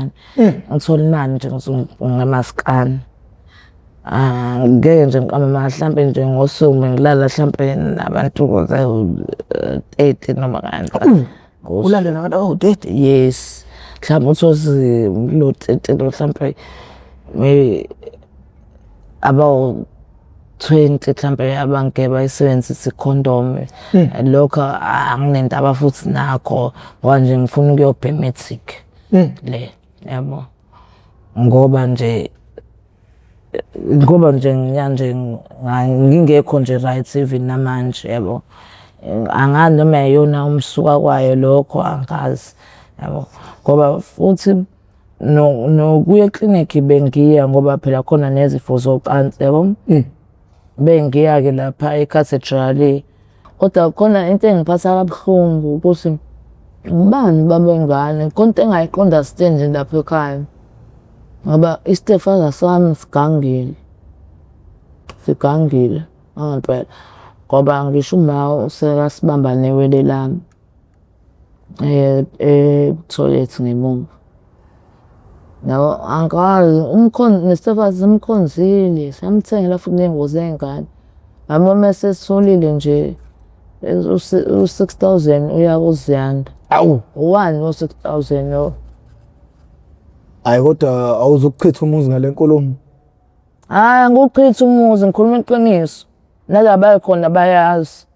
ngithola imali nje ngamaskani. Ngeke nje ngiqamba mhlampe nje ngosuku ngilala hlampe nabantu 30 noma kanjani. Ulale nabantu 30? Yes. Mhlawumbe uthole lo 30 hlampe maybe about 20 mhlampe abangeke bayisebenzise ikhondomu. Lokho anginendaba futhi nakho ngoba nje ngifuna ukuyobhematic le yabo. Ngoba nje ngingekho nje right even namanje yabo. Angazi noma yona umsuka kwayo lokho angazi yabo. Ngoba futhi nokuya eklinikhi bengiya ngoba phela khona nezifo zocansi yabo. Bengiya-ke lapha e-Cathedral. Kodwa khona into engiphatha kabuhlungu ukuthi ngibani babengane khona into engayi-understand lapha ekhaya. Ngoba i-stepfather sami sigangile ngempela. Ngoba ngisho uma usekasibamba newele lami e-toilet ngemuva. Yabo angazi ne-stepfather simkhonzile samthengela futhi ney'ngubo zey'ngane. Yabo mese sitholile nje u-6,000 uya kuZiyanda. Awu. Uwani no-6,000 lo? Hhayi kodwa awuzukuchitha umuzi ngale nkulumo. Angiwuchitha umuzi ngikhuluma iqiniso. Nalaba bakhona bayazi.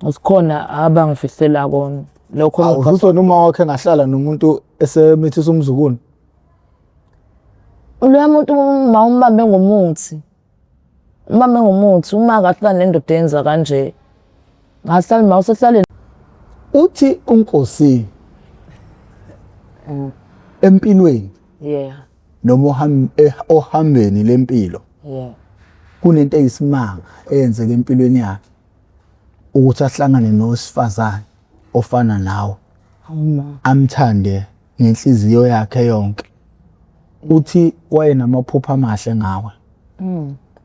Usikhona abangifihlela kona. Lokho Awusho noma wakhe ngahlala nomuntu esemithisa umzukulu. Loya muntu uma umbambe ngomuthi. Umbambe ngomuthi uma ngahlala nendoda yenza kanje. Ngahlala mawusehlale. Uthi uNkosi empilweni. Yeah. Noma ohambeni lempilo. Yeah. Kunento eyisimanga eyenzeka empilweni yakhe ukuthi ahlangane nowesifazane ofana nawe. Amthande ngenhliziyo yakhe yonke. Uthi wayenamaphupho amahle ngawe.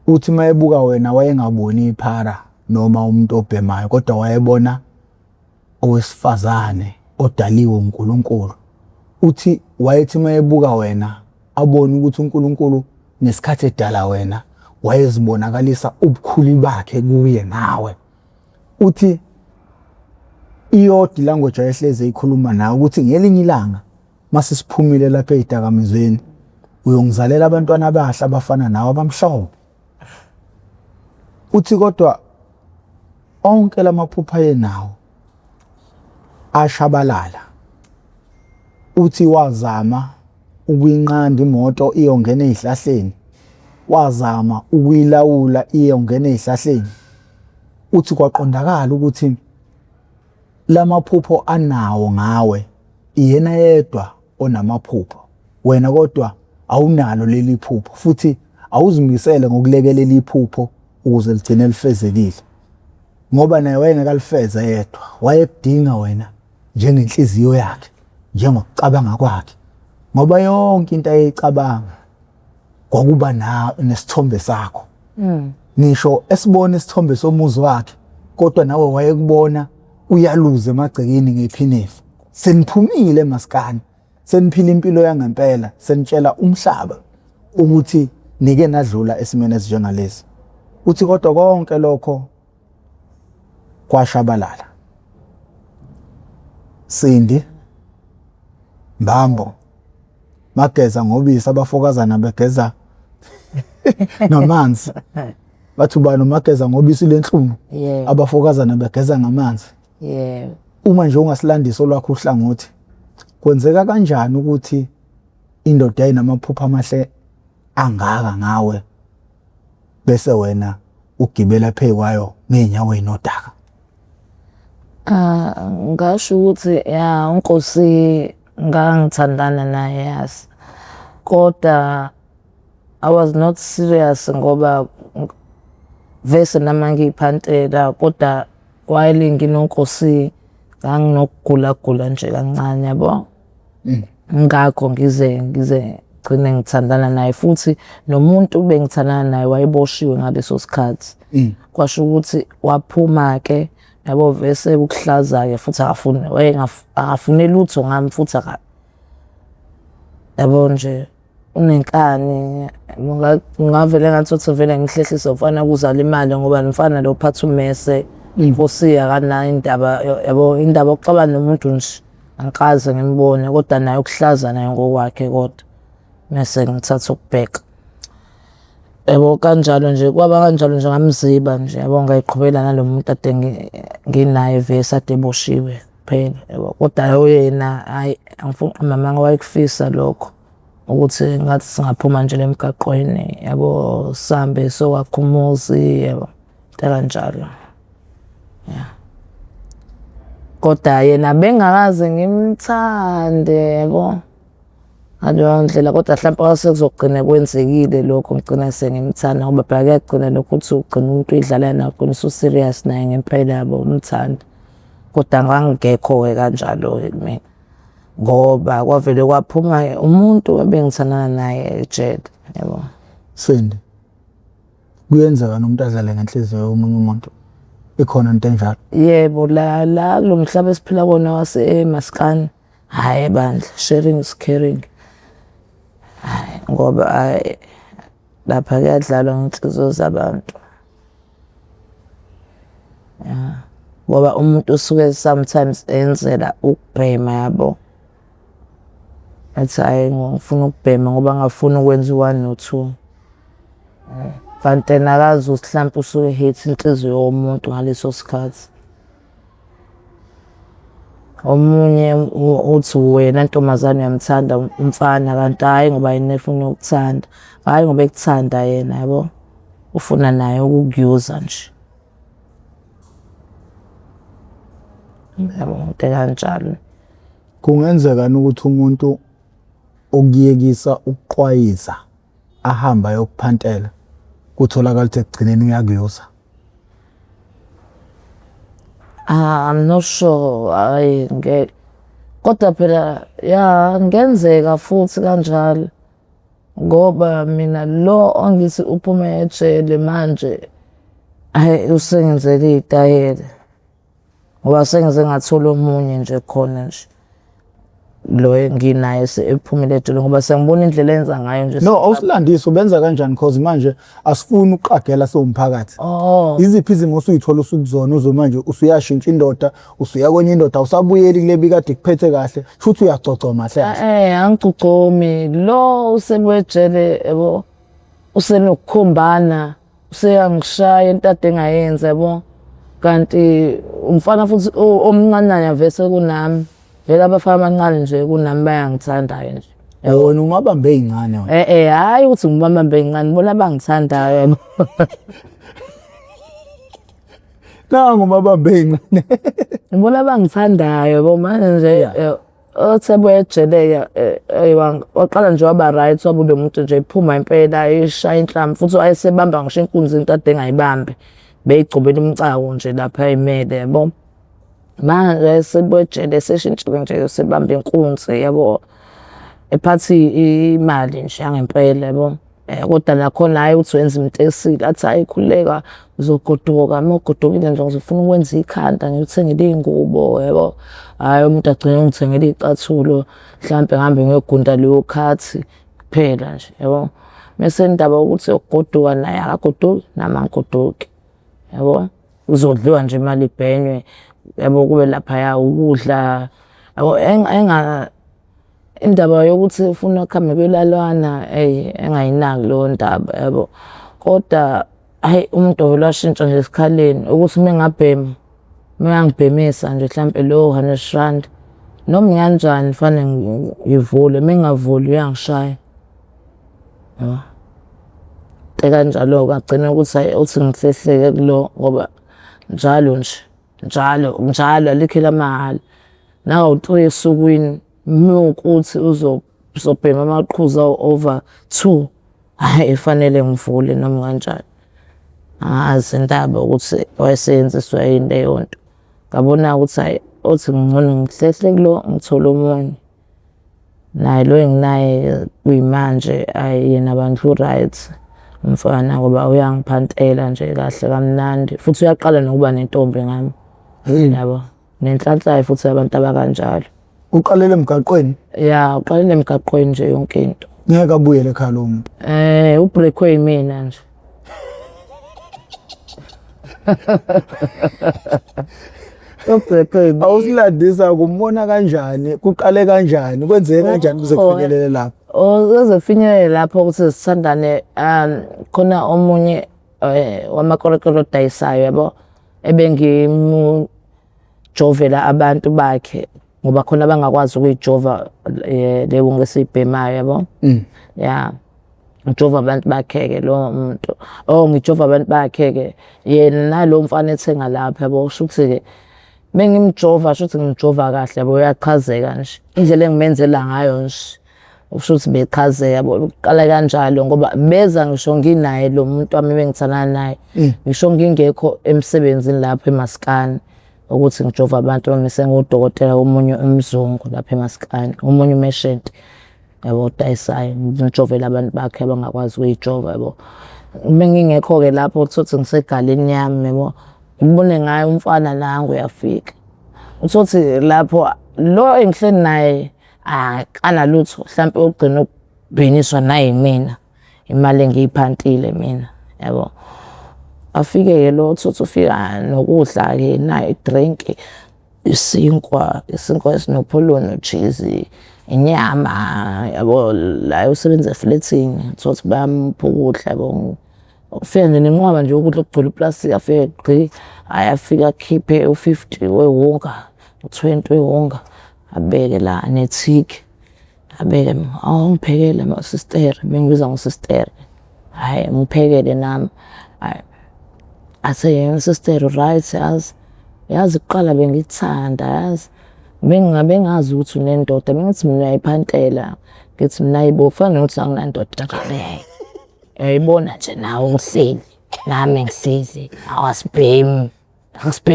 Uthi mayebuka wena wayengaboni iphara noma umuntu obhemayo kodwa wayebona owesifazane odaliwe uNkulunkulu. Uthi wayethi mayebuka wena abone ukuthi uNkulunkulu nesikhathi edala wena wayezibonakalisa ubukhulu bakhe kuye nawe. Uthi iyodi language ayehleze ikhuluma nawe ukuthi ngelinye ilanga mase siphumile lapha ezidakamizweni uyongizalela abantwana abahle abafana nawe abamhlophe. Uthi kodwa onke lamaphupho ayenawo ashabalala. Uthi wazama ukuyinqanda imoto iyongena ezihlahleni. Wazama ukuyilawula iyongena ezihlahleni. Uthi kwaqondakala ukuthi lamaphupho anawo ngawe iyena yedwa onamaphupho. Wena kodwa awunalo leli phupho futhi awuzimisele ngokulekelela iphupho ukuze ligcine lifezekile. Ngoba naye wayengakalifeza yedwa. Wayekudinga wena njengenhliziyo yakhe, njengokucabanga kwakhe. Ngoba yonke into ayicabanga kwakuba nesithombe sakho. Ngisho esibona isithombe somuzi wakhe kodwa nawe wayekubona uyaluza emagcekeni ngephinefu. Seniphumile maskani. Seniphila impilo yangempela. Senitshela umhlaba ukuthi nike nadlula esimene esinjengalesi. Uthi kodwa konke lokho kwashabalala. Sindi Mbambo mageza ngobisi abafokazana begeza namanzi. Bathi ubani mageza ngobisi lenhlumo abafokazana begeza ngamanzi. Yeah. Uma nje ungasilandisa olwakho uhlangothi kwenzeka kanjani ukuthi indoda ayinamaphupho amahle angaka ngawe bese wena ugibela phekwayo ngeenyaweni odaka? Ngasho ukuthi ya uNkosi ngangithandana naye yazi. Kodwa I was not serious ngoba vese nama ngiyiphantela kodwa while nginoNkosi nganginokugula nje kancane yabo. Ngakho ngize gcine ngithandana naye futhi nomuntu bengithandana naye wayeboshiwe ngaleso sikhathi. Kwasho ukuthi waphuma ke yabo vese ukuhlaza ke futhi akafune lutho ngami futhi yabo nje unenkani ngavele ngathi vele ngihlehlisa umfana kuzala imali ngoba nomfana lo uphatha ummese inkosi akanayo indaba yabo indaba yokuxabana nomuntu nje angikaze ngimbone kodwa naye ukuhlaza naye ngokwakhe kodwa mase ngithatha ukubheka yabo kanjalo nje kwaba kanjalo nje ngamziba nje yabo ngayiqhubela nalomuntu ade nginaye vese ade eboshiwe kuphela yabo kodwa yena hayi angifuni mama wayekufisa lokho ukuthi ngathi singaphuma nje lemgaqweni yabo sambe sokwakha umuzi yabo kanjalo yeah. Kodwa yena bengakaze ngimthande yabo ngaleyo ndlela kodwa mhlawumbe kwase kuzogcina kwenzekile lokho ngigcina sengimthanda ngoba phela kuyagcina lokho ukuthi ugcina umuntu uyidlala naye ugcina usu-serious naye ngempela yabo umthanda kodwa ngangekho-ke kanjalo-ke kumina ngoba kwavele kwaphuma umuntu ebengithandana naye ejele yabo. Sindi, kuyenzeka nomuntu adlale ngenhliziyo yomunye umuntu ikhona into enjalo? Yebo, la kulo mhlaba esiphila kona wase-Maskandi hhayi bandla, sharing is caring. Hhayi ngoba hhayi lapha kuyadlalwa ngenhliziyo zabantu. Yeah. Ngoba umuntu usuke sometimes enzela ukubhema yabo. Athi hhayi ngifuna ukubhema ngoba ngafuni ukwenza u-1 no-2. Kanti nakazi ukuthi mhlawumbe usuke hate inhliziyo yomuntu ngaleso sikhathi. Omunye uthi wena ntombazane uyamthanda umfana kanti hhayi ngoba yena efuna ukuthanda. Hhayi ngoba ekuthanda yena yabo ufuna naye ukukuyuza nje. Yabo into kanjalo. Kungenzekani ukuthi umuntu okuyekisa ukuqwayiza ahamba ayokuphantela kutholakala ukuthi ekugcineni uyakuyuza? I'm not sure. Hayi ngeke. Kodwa phela ya ngenzeka futhi kanjalo. Ngoba mina lo ongithi uphume ejele manje hayi usengenzele itayela. Ngoba sengize ngathola omunye nje khona nje. Lo enginaye ephumile ejele ngoba sengibona indlela enza ngayo nje. No, awusilandise ubenza kanjani because manje asifuni uqagela siwumphakathi. Iziphi izimo usuyithola usukuzona uzo manje usuyashintsha indoda usuya kwenye indoda awusabuyeli kule bikade kuphethe kahle futhi uyagcogcoma hle. Angigcogomi lo usebejele yabo usenokukhombana useyangishaya into ade engayenza yabo kanti umfana futhi omncane vese kunami vele abafana abancane nje kunami bayangithandayo nje. Wena ungabambe izingane wena. Hayi ukuthi ngibambe incane bona abangithandayo. Nangu mabambe izingane. Ngibona abangithandayo yabo manje nje othebo ejele waqala nje waba right waba lo muntu nje iphuma impela ishaya inhlamvu futhi wayesebamba ngisho inkunzi into ade engayibambi beyigcobela umcawu nje lapha emele yabo. Manje sebojele seshintshile nje sebamba inkunzi yabo ephathi imali nje yangempela yabo. Kodwa nakhona hayi uthi wenza into esile athi hayi khuleka uzogodoka mogodokile nje ngizofuna ukwenza ikhanda ngikuthengele izingubo yabo. Hayi umuntu agcina ngithengele izicathulo mhlambe ngihambe ngiyogunda leyo khathi kuphela nje yabo. Mase indaba ukuthi ukugoduka naye akagoduki nami angigoduki yabo. Uzodliwa nje imali ibhenywe yabo kube lapha ya ukudla yabo indaba yokuthi ufuna ukuhambe kwelalwana engayinaki leyo ndaba yabo. Kodwa hayi umuntu olashintsha nje esikhaleni ukuthi mengabhema mengangibhemisa nje mhlambe lo 100 rand noma kanjani fanele ngivule mengavuli uyangishaya. Kanjalo kagcina ukuthi hayi uthi ngihlehleke kulo ngoba njalo nje njalo alikho lamahhala nawu-3 esukwini ukuthi uzobhema amaqhuzu over 2 hayi fanele ngivule noma kanjani. Angazi indaba ukuthi wayesenziswa yini leyo nto. Ngabona ukuthi hayi othi ngcono ngihlehle kulo ngithole omunye naye lo enginaye kuyimanje yena abantu right umfana ngoba uyangiphantela nje kahle kamnandi futhi uyaqala nokuba nentombi ngami yabo nenhlanhla futhi abantu abakanjalo. Uqalele emgaqweni? Ya, uqalele emgaqweni nje yonke into. Ngeke abuyele ekhaya lo muntu. Ubreakway mina nje. Ubreakway. Awusilandisa kumbona kanjani? Kuqale kanjani? Kwenzeke kanjani kuze kufikelele lapho? Kuze finyelele lapho ukuthi sithandane khona omunye wamakorokoro dayisayo yabo ebengimujovela abantu bakhe ngoba khona bangakwazi ukuyijova leyo ngesibhemayo yabo. Ya. Ngijova abantu bakhe-ke lo muntu. Ngijova abantu bakhe-ke yena nalo mfana ethenga lapha yabo. Kusho ukuthi-ke bengimjova shuthi ngimjova kahle yabo uyaqhazeka nje. Indlela engimenzela ngayo nje. Usho ukuthi beqhazeka yabo uqala kanjalo ngoba beza ngisho nginaye lo muntu wami bengithana naye. Ngisho ngingekho emsebenzini lapha eMaskane ukuthi ngijova abantu ngise ngudokotela omunye umzungu lapha eMaskane. Omunye umeshenti. Yabo dayisayo ngijovela abantu bakhe abangakwazi ukuyijova yabo. Bengingekho-ke lapho uthothi ngisegaleni yami yabo. Ngibone ngayo umfana nangu uyafika. Uthothi lapho lo engihleli naye analutho mhlampe ugcina ukubheniswa naye mina. Imali engiyiphantile mina yabo. Afike-ke lo uthothi ufika nokudla-ke naye drink isinkwa esinopholoni nocheese. Inyama yabo la usebenza efletini uthothi bayamupha ukudla yabo. Ufika nje nenqwaba nje ukudla okugcwele iplastic afike gqi ayafika akhiphe u50 wewonga u20 wewonga abeke la nethiki abeke ngiphekele ma sister bengibiza ngosister. Hayi ngiphekele nami. Ase sister right yazi kuqala bengithanda yazi bengazi ukuthi unendoda bengithi mina uyayiphantela ngithi mina ayibofana ukuthi anginandoda kahle. Uyayibona nje nawe uhleli nami ngihlezi awasibhemi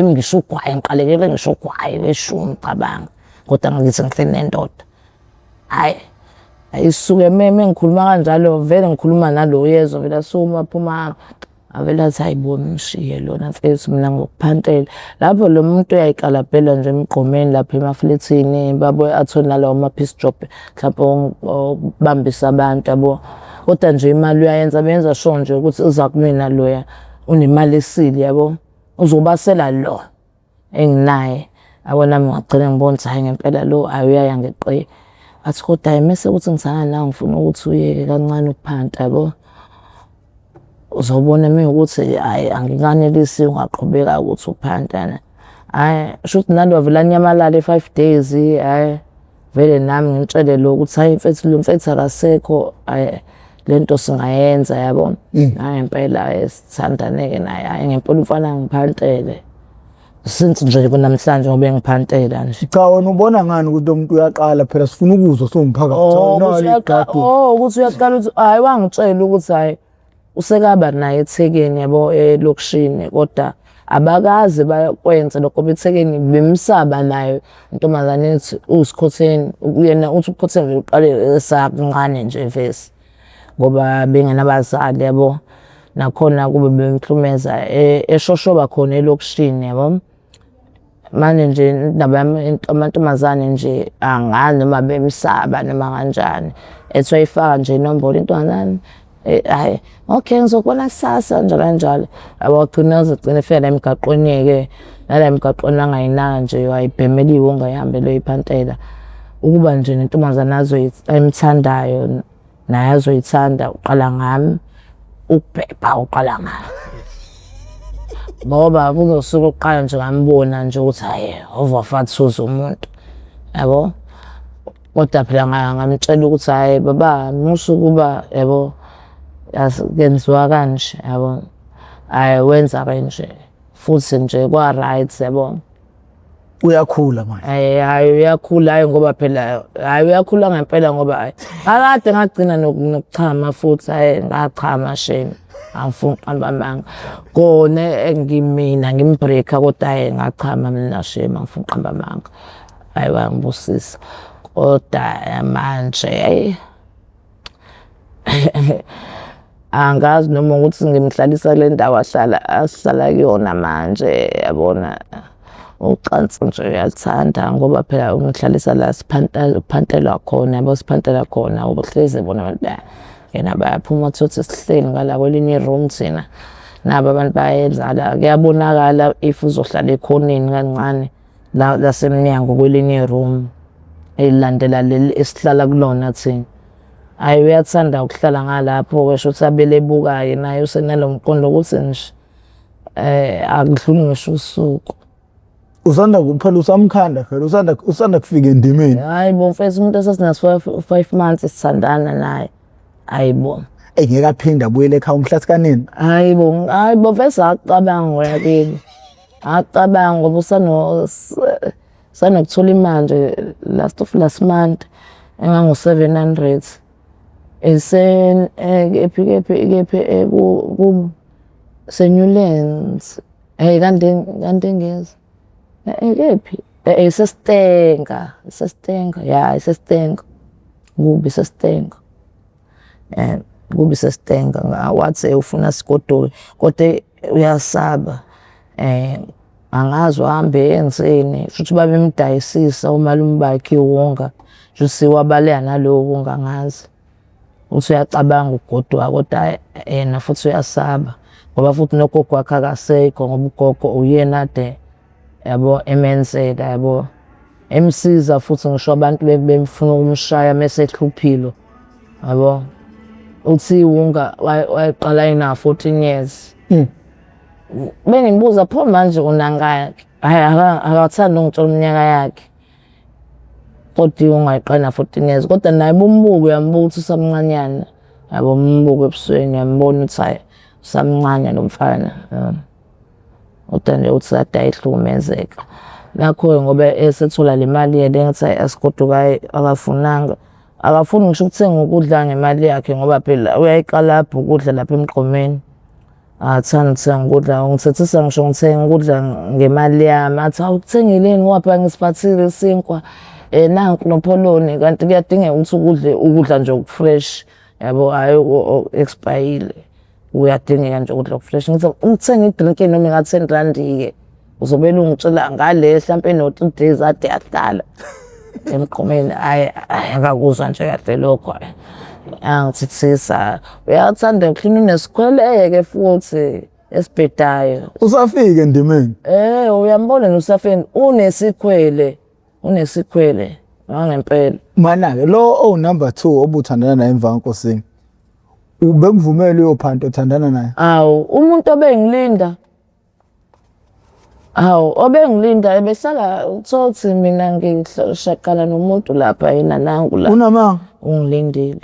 ngisho ugwayi ngiqalekele ngisho ugwayi weshumi cabanga kodwa ngithi ngihleli nendoda. Hayi ayisuke mengikhuluma kanjalo vele ngikhuluma nalo yezwa vele asumaphuma avele athi ayibona ngishiye lona mfethu mina ngokuphantela lapho lo muntu uyayikalabhela nje emgqomeni lapha emafletini babuye athole nalawo ama-piece job mhlawumbe ukubambisa abantu yabo. Kodwa nje imali uyayenza benza sure nje ukuthi uza kumina loya unemali esile yabo uzobasela lo enginaye abona nami ngagcina ngibona ukuthi hayi ngempela lo ayuyaya ngeqe. Athi kodwa hayi mase ukuthi ngithana nawe ngifuna ukuthi uyeke kancane ukuphanta yabo. Uzobona mina ukuthi hayi angikanelisi ungaqhubeka ukuthi uphantana. Hayi shuthi nalo vele anyamalala 5 days hayi vele nami ngimtshele lo ukuthi hayi mfethu lo mfethu akasekho hayi lento singayenza yabo. Hayi impela sithandaneke naye hayi ngempela umfana ngiphantele. Since nje kunamhlanje ngobe ngiphantela nje. Cha wena ubona ngani ukuthi umuntu uyaqala phela sifuna ukuzwa somphakathi. Ukuthi uyaqala ukuthi hayi wangitshela ukuthi hayi usekaba naye eThekwini yabo elokishini kodwa abakaze bakwenza lokho beThekwini bemsaba nayo intombazane ethi uSikhotheni yena uthi uKhotheni uqale esancane nje vese ngoba bengenabazali yabo nakhona kube bemhlumeza eshoshoba khona elokishini yabo. Manje nje amantombazane nje angani noma bemsaba noma kanjani ethi wayifaka nje inombolo intombazane hayi okay ngizokubona kusasa kanjalo abagcina uzogcina efika la emgaqweni-ke nala emgaqweni angayinaka nje wayibhemela iwonga ihambe loyiphantela ukuba nje nentombazane emthandayo naye azoyithanda uqala ngami ukubhebha uqala ngami ngoba kuzosuka uqala nje ngambona nje ukuthi hayi overfathuza umuntu yabo. Kodwa phela ngamtshela ukuthi hayi baba musu kuba yabo yakenziwa kanje yabo. Hayi wenza kanje futhi nje kwa right yabo. Uyakhula manje. Hayi uyakhula hayi ngoba phela hayi uyakhula ngempela ngoba hayi akade ngagcina nokuchama futhi hayi ngachama shame angifuni qamba manga kona ngimina ngimbreaka kodwa hayi ngachama mina shame angifuni qamba manga. Hayi wangibusisa kodwa manje hayi angazi noma ukuthi ngimhlalisa kule ndawo asihlala kuyona manje yabona ucansi nje uyaluthanda ngoba phela ungihlalisa la siphantelwa khona yabo, siphantela khona ubuhlezi bona abantu yena bayaphuma uthothi sihleli ngala kwelinye i-room thina nabo abantu bayedlala. Kuyabonakala if uzohlala ekhoneni kancane lasemnyango kwelinye i-room elilandela leli esihlala kulona thina. Hhayi uyathanda ukuhlala ngalapho-ke shuthi abele ebukayo naye usenalo mqondo ukuthi nje akudluli ngisho usuku. Phela usamkhanda phela usanda kufika endimeni. Hayi bo mfethu umuntu esasinaso 5 months sithandana naye. Hayi bo. Engeke aphinde abuyele ekhaya umhlathi kanini. Hayi bo mfethu akucabanga uyakini. Akucabanga ngoba sanokuthola imanje last month engango-700. Kephi Newlands. Kanti ngeza. Kephi? IseStenga. Ya, iseStenga. Kubi iseStenga. Kubi iseStenga. Wathi ufuna sigoduke kodwa uyasaba. Angazi uhambe enzeni. Futhi babemdayisisa umalume bakhe iwonga. Futhi wabaleka nalowo wonga angazi. Uthi uyacabanga ukugoduka kodwa yena futhi uyasaba. Ngoba futhi nogogo wakhe akasekho ngoba ugogo uyena ade yabo emenzela yabo. Emsiza futhi ngisho abantu bemfuna ukumshaya mase ehluphilo. Yabo. Uthi iwonga wayeqala ina 14 years. Bengibuza pho manje unangaki. Hayi akathanda ungitshela iminyaka yakhe. Kodwa ungayiqala 14 years kodwa naye bombuko uyambuka ukuthi usamncanyana. Yabo umbuko ebusweni yambona ukuthi hayi usamncane lo mfana. Kodwa nje uthi kade ayihlukumezeka. Ngakho ngoba esethola le mali yena ngathi asigodukayo akafunanga. Akafuni ngisho ukuthenga ukudla ngemali yakhe ngoba phela uyayiqalapha ukudla lapha emgqomeni. Athanda ukuthenga ukudla ngithethisa ngisho ngithenga ukudla ngemali yami. Athi awukuthengileni ngoba phela ngisiphathile isinkwa. Nanku nopholoni kanti kuyadingeka ukuthi ukudla nje okufresh yabo hayi expire. Uyadingeka nje ukudla okufresh. Ngithi ukuthenga idrink noma ingathi 10 rand-ke uzobela ungitshela ngale mhlampe no 3 days ade yadala emgqomeni. Hayi akakuzwa nje kahle lokho. Angithithisa uyathanda uklina unesikhweleke futhi esibhedayo. Usafika endimeni. Uyambona nosafeni unesikhwele ngempela. Mana-ke lo number 2 obuthandana naye emva kaNkosini. Ubekuvumela uyophanto othandana naye. Awu umuntu obengilinda ebesala uthothi mina ngishaqala nomuntu lapha yena nangu la. Unamanga ungilindile.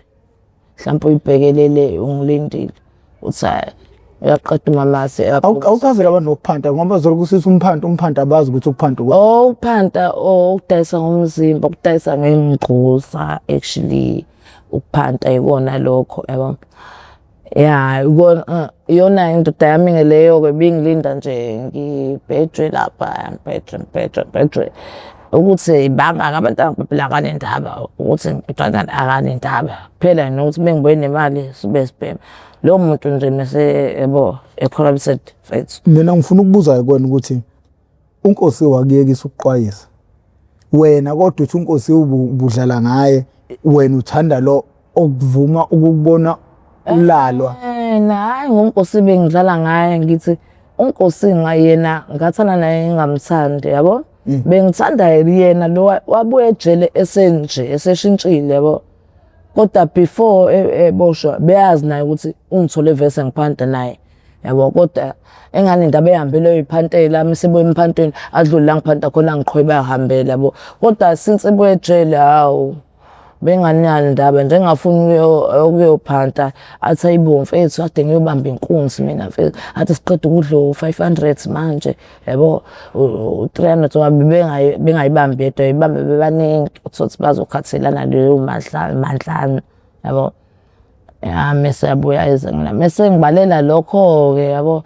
Mhlawumbe uyibhekelele ungilindile. Uthi uyaqeda umamase. Awuchazela abantu ngokuphanta ngoba bazoloku usiza umphanta abazi ukuthi ukuphanta ukuphanta ukudayisa ngomzimba, ukudayisa ngengquza actually ukuphanta ikona lokho yabo. Ya iyona indoda yami ngeleyo-ke bingilinda nje ngibhejwe lapha ngibhejwe ukuthi bangaka abantu ababhila kanendaba ukuthi ngibhejwana akanendaba phela nokuthi bengibuye nemali sibe sibhema lo muntu nje mase yabo corrupted mfethu. Mina ngifuna ukubuza kwena ukuthi uNkosi wakuyekisa ukuqwayisa wena kodwa uthi uNkosi ubudlala ngaye wena uthanda lo okuvuma ukubona ulalwa. Hayi ngoNkosi bengidlala ngaye ngithi uNkosi ngayena ngathana naye ngingamthandi yabo. Bengithanda yena lo wabuye ejele esenje eseshintshile yabo. Kodwa before eboshwa beyazi naye ukuthi ungithole vese ngiphanda naye yabo kodwa engane indaba ehambele uyiphantela msebuye emphantweni adlule la ngiphanda khona ngiqhweba ehambela yabo. Kodwa since ebuye ejele hawu benganiyani indaba nje ngafuni ukuyophanta athi ayibo mfethu ade ngiyobamba inkunzi mina mfethu athi siqeda ukudla 500 manje yabo 300 wabe bengayibambi yedwa ibambe bebaningi uthothi bazokhathelana leyo mandlana yabo. Mase yabuya ezengina mase ngibalela lokho-ke yabo.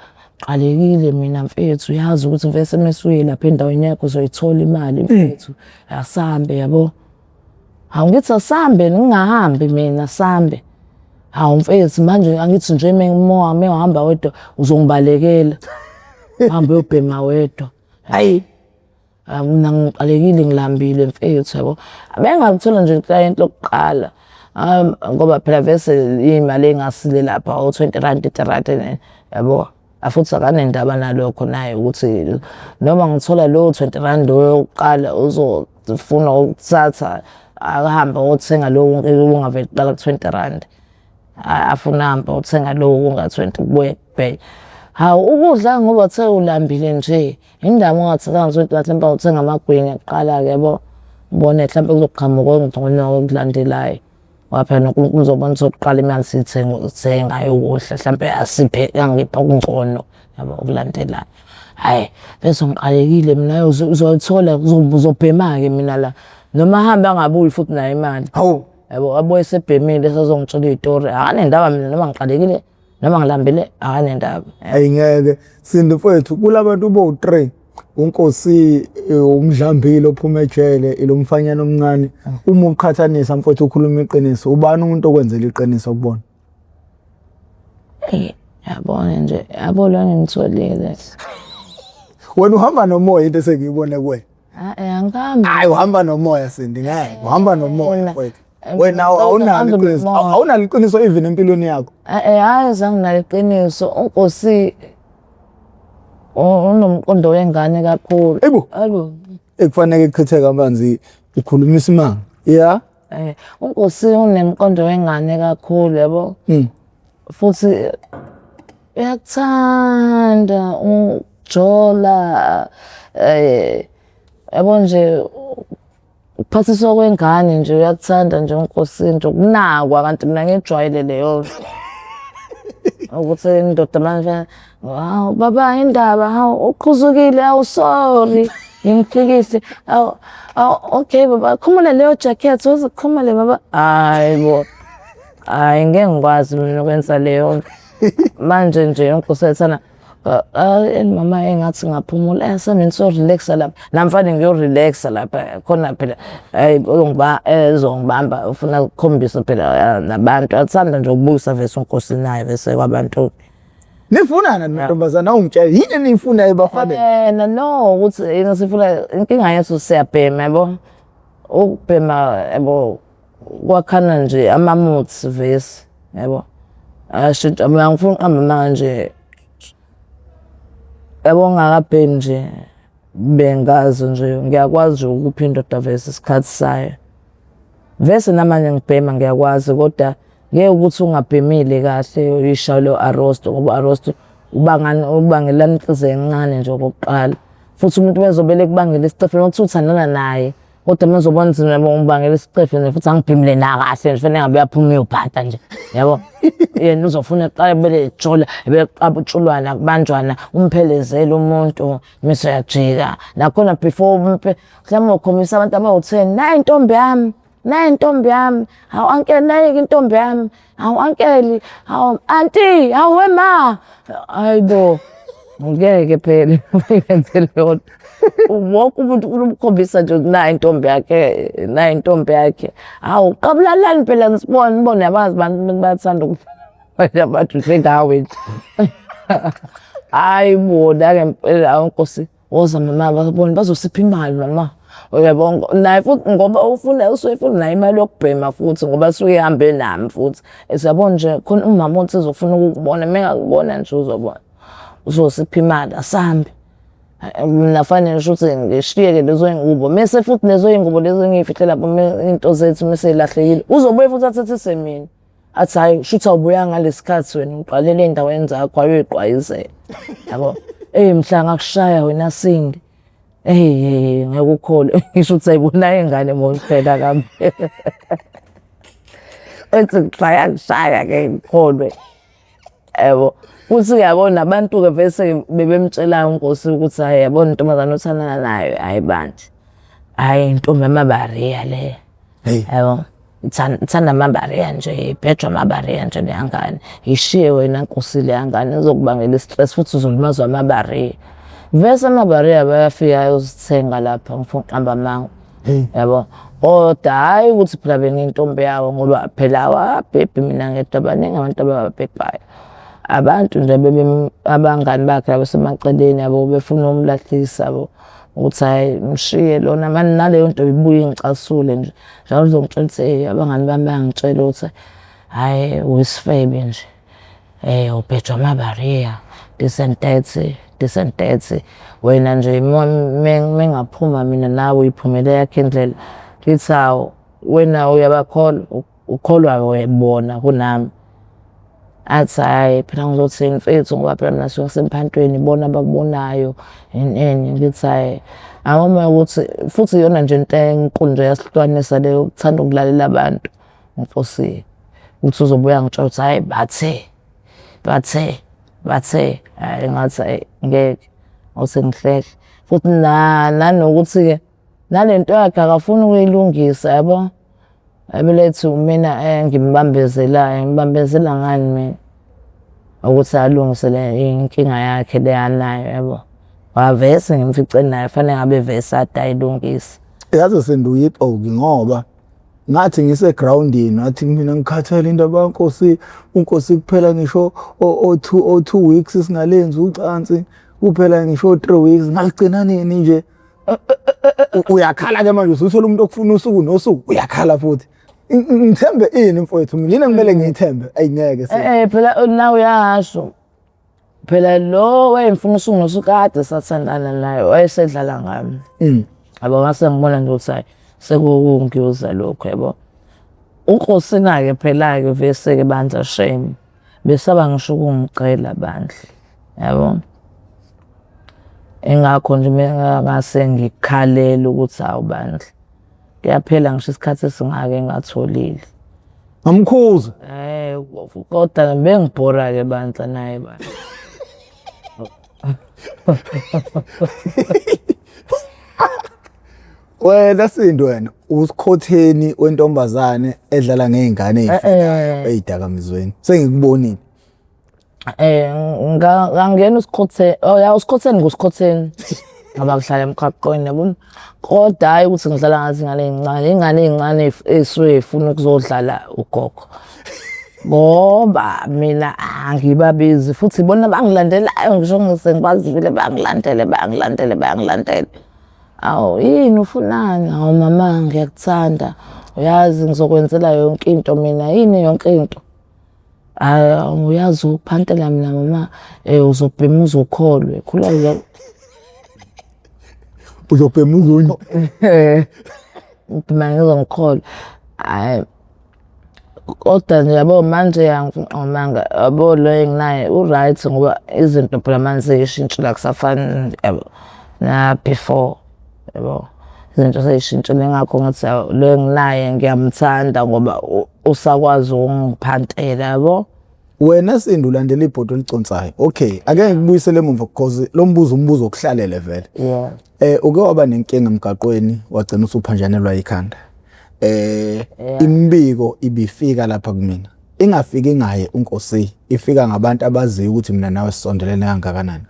Qalekile mina mfethu uyazi ukuthi mfethu mesuye lapha endaweni yakho uzoyithola imali mfethu asambe yabo. Hawu ngithi asambe ngingahambi mina sambe. Hawu mfethu manje angithi nje mengihamba wedwa uzongibalekela. Hambe uyobhema wedwa. Hayi mina ngiqalekile ngilambile mfethu yabo. Bengakuthola nje client lokuqala. Ngoba phela vese imali engasile lapha u20 rand 30 rand yabo. Futhi akanendaba nalokho naye ukuthi noma ngithola lo 20 rand oyokuqala uzofuna ukuthatha akahambe othenga lo ungavele qala ku20 rand. Afuna hamba uthenga lo unga20 kubuye kubheke. Hawu ukudla ngoba uthe ulambile nje indaba ungathatha nje mhlawumbe uthenga amagwinya kuqala ke yabo. Ubone mhlawumbe kuzoqhamuka okungcono okulandelayo. Waphela noNkulunkulu uzobona ukuthi oqala imali sithenga ukudla mhlawumbe asiphe angipha okungcono yabo okulandelayo. Hayi bese ngiqalekile mina uzothola uzobhema ke mina la noma hamba angabuyi futhi nayo imali. Hawu Yabo abuye sebhemile sezongitshela izitori akanendaba mina noma ngiqalekile noma ngilambile akanendaba. ayingeke Sindi mfowethu kulabantu bo3 uNkosi uMdlambile ophuma ejele ilomfanyana omncane uma uqhathanisa mfowethu ukhuluma iqiniso ubani umuntu okwenzela iqiniso kubona Yabona nje yabo lo ngimtholile wena uhamba nomoya into esengiyibone kuwena angihambi hayi uhamba nomoya Sindi ngeke uhamba nomoya mfowethu wena awunalo iqiniso awunalo iqiniso even empilweni yakho hayi zange naliqiniso uNkosi unomqondo wengane kakhulu hayibo ekufanele kuchitheka amanzi ukhuluma isimanga yeah uNkosi unemqondo wengane kakhulu yabo futhi uyakuthanda ujola yabo nje ukuphathiswa kwengane nje uyakuthanda nje uNkosi nje ukunakwa kanti mina ngijwayele leyo ukuthi indoda manje hawu baba indaba hawu uqhuzukile awu sorry ngimphikise awu okay baba khumule leyo jacket uzikhumule baba hayibo hayi ngeke ngikwazi mina ukwenza leyo manje nje uNkosi ethana mama engathi ngaphumula sami so relaxa lapha namfane ngiyorelaxa lapha khona phela ezongibamba ufuna ukukhombisa phela nabantu athanda nje ukubuyisa vese uNkosi naye bese kwabantu nifunana nentombazana ungitshela yini nifuna ebafana no ukuthi sifuna inkinga yethu siyabhema yabo ukubhema yabo kwakhana nje amamuthi vese yabo ashintsha mina ngifuna ukuhamba manje yabo ngakabhemi nje bengazi nje ngiyakwazi ukuphinda vese isikhathi sayo vese namanje ngibhema ngiyakwazi kodwa ngeke ukuthi ungabhemile kahle uyishalo arrosto ngoba arrosto ubangela inhliziyo encane nje okokuqala futhi umuntu bezobele kubangela isicefe ukuthi uthandana naye kodwa mezobona ukuthi ubangela isicefe futhi angibhemile na kahle nje fanele ngabe yaphuma uyophatha nje yabo yena uzofuna eqala bele jola beqaba utshulwana kubanjwana umphelezele umuntu mase yajika nakhona before mhlawumbe ukhombisa abantu abawu10 nayi intombi yami hawu uncle nayi intombi yami hawu uncle hawu auntie hawu wema hayibo ngeke phela ngenzele lona wonke umuntu umkhombisa nje nayi intombi yakhe hawu qabulalani phela nibone abazi abantu bayathanda abantu sengawe nje hayibo ke phela uNkosi woza mama babone bazosipha imali mama uyabonga naye futhi ngoba usuyifuna nayo imali yokubhema futhi ngoba suyihambe nami futhi siyabona nje khona umama othi uzofuna ukukubona mengakubona nje uzobona uzosipha imali asambe nafanele ukuthi ngishiyeke lezo ingubo mase futhi lezo ingubo lezo engiyifihlela lapho into zethu mase ilahlekile uzobuye futhi athethise mina athi hayi shutha ubuya ngalesikhathi wena uqalele endaweni zakho ayoyiqwayizela yabo mhla ngakushaya wena Sindi ngekukhole ngisho ukuthi ayibona ingane mona phela kami ethi kushaya ke ngikholwe yabo futhi uyabona abantu ke vese bebemtshela uNkosi ukuthi hayi yabona intombazana othandana nayo ayibandi hayi intombi amaBariya le yabo ithanda amaBariya nje ibhejwa amaBariya nje leyangane ishiye wena Nkosi leyangane izokubangela istress futhi uzolimazwa amaBariya vese amaBariya bayafika uzithenga lapha ngifuna uqamba amanga yabo kodwa hayi ukuthi phela bengintombi yawo ngoba phela awabhebhi mina ngedwa abaningi abantu ababhebhayo abantu nje abangani bakhe abasemaceleni yabo befuna umlahlisa yabo ukuthi hayi mshiye lona manje naleyo nto ibuye ingicasule nje njalo uzongitshela ukuthi abangani bami bayangitshela ukuthi hayi uyisifebe nje ubhejwa amabariya this and that wena nje mengaphuma mina nawe uyiphumele yakhe indlela lithi hawu wena uyabakholwa ukholwa webona kunami athi hayi phela ngizothini mfethu ngoba phela mina suke semphantweni ibona abakubonayo ngithi hayi awuma ukuthi futhi iyona nje into enkulu nje yasihlukanisa leyo ukuthanda ukulalela abantu Nkosi ukuthi uzobuya ngitshela ukuthi hayi bathe hayi ngathi ngeke osengihlehla futhi nanokuthi-ke nalento yakhe akafuni ukuyilungisa yabo abelethu mina ngimbambezelayo ngibambezela ngani mina ukuthi alungise le inkinga yakhe leyanayo yabo wavese ngimfice naye fanele ngabe vese atayilungisa yazi senduyixoki ngoba ngathi ngise-groundini ngathi mina ngikhathele indaba kaNkosi uNkosi kuphela ngisho o2 weeks singalenzi ucansi kuphela ngisho 3 weeks ngaligcina nini nje uyakhala ke manje usuthola umuntu okufuna usuku nosuku uyakhala futhi ngithembe ini mfowethu mina ngimele ngiyithembe ayingeke phela nawe uyasho phela lo wayemfuna usuku nosuku kade sathandana naye wayesedlala ngami yabo ngase ngibona nje ukuthi hayi sekungiyuza lokho yabo uNkosi ke phela ke vese ke bandla shame besaba ngisho ukungicela bandla yabo engakho nje mina ngase ngikhalela ukuthi awubandla kuyaphela ngisho isikhathi esingake ngatholile ngamkhuza kodwa bengibhora ke bandla naye bandla wena Sindo wena usikhotheni wentombazane edlala ngezingane ezidakamizweni sengikubonile ngangena usikhotheni usikhotheni ngusikhotheni ngaba kuhlala emqaqweni yabona kodwa hayi ukuthi ngidlala ngathi ingane ezincane ezisuke zifuna ukuzodlala ugogo ngoba mina angibabizi futhi bona bangilandelayo ngisho ngisengibazile bangilandele awu yini ufunani awu mama ngiyakuthanda uyazi ngizokwenzela yonke into mina yini yonke into uyazi ukuphantela mina mama uzobhema uzokholwe khula uzobhema uzonye mina ngizongikholwa hayi kodwa nje yabo manje angimanga yabo lo enginaye uright ngoba izinto phela manje seyishintshile akusafani yabo na before yabo izinto seyishintshile ngakho ngathi lo enginaye ngiyamthanda ngoba usakwazi ukungiphantela yabo wena Sindo ulandela ibhodo eliconsayo okay ake ngikubuyisele emuva because lo umbuzo okuhlalele vele uke waba nenkinga emgaqweni wagcina usuphanjanelwa ikhanda imbiko ibifika lapha kumina ingafiki ngaye uNkosi ifika ngabantu abaziyo ukuthi mina nawe sisondelene kangakanani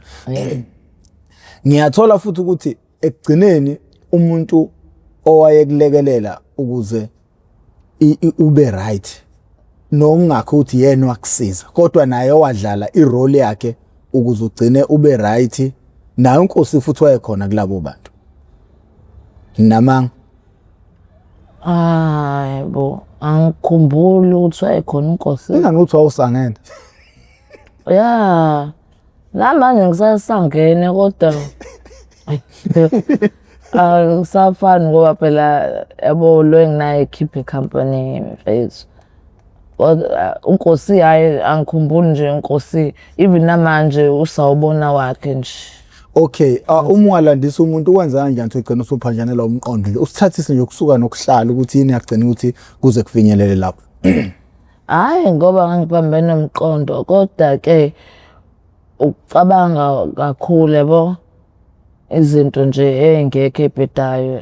ngiyathola futhi ukuthi ekugcineni umuntu owayekulekelela ukuze ube right nongakho uthi yena wakusiza kodwa naye wadlala irole yakhe ukuze ugcine ube right naye uNkosi futhi wayekhona kulabo bantu namanga bo angikhumbuli ukuthi wayekhona uNkosi nginokuthi wawusangena namanje ngisasangene kodwa kusafani ngoba phela yabo lo enginaye ekhipha icompany mfethu kodwa uNkosi hayi angikhumbuli nje uNkosi even namanje usawubona wakhe nje okay uma walandisa umuntu ukwenza kanjani ukuthi ugcina usuphanjanela umqondo nje usithathise nje ukusuka nokuhlala ukuthi yini yagcina ukuthi kuze kufinyelele lapho hayi ngoba ngangibambene nomqondo kodwa ke ucabanga kakhulu yabo izinto nje engekho ebhedayo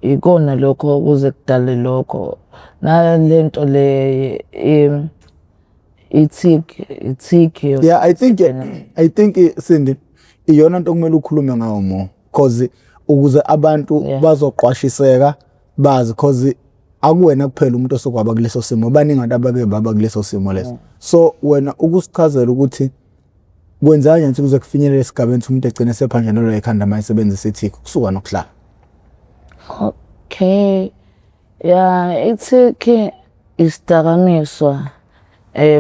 ikona lokho kuze kudale lokho nalento le ithiki yeah I think Sindi iyona into kumele ukhulume ngayo mo because ukuze abantu bazoqwashiseka bazi because akuwena kuphela umuntu osokwaba kuleso simo baningi abantu abake baba kuleso simo leso so wena ukusichazela ukuthi Kwenza kanjani ukuze kufinyelele esigabeni umuntu egcine sephanjanelwa ekhanda mayesebenzisa ithiki kusuka nokuhlala? Okay. Ya, ithiki isidakamizwa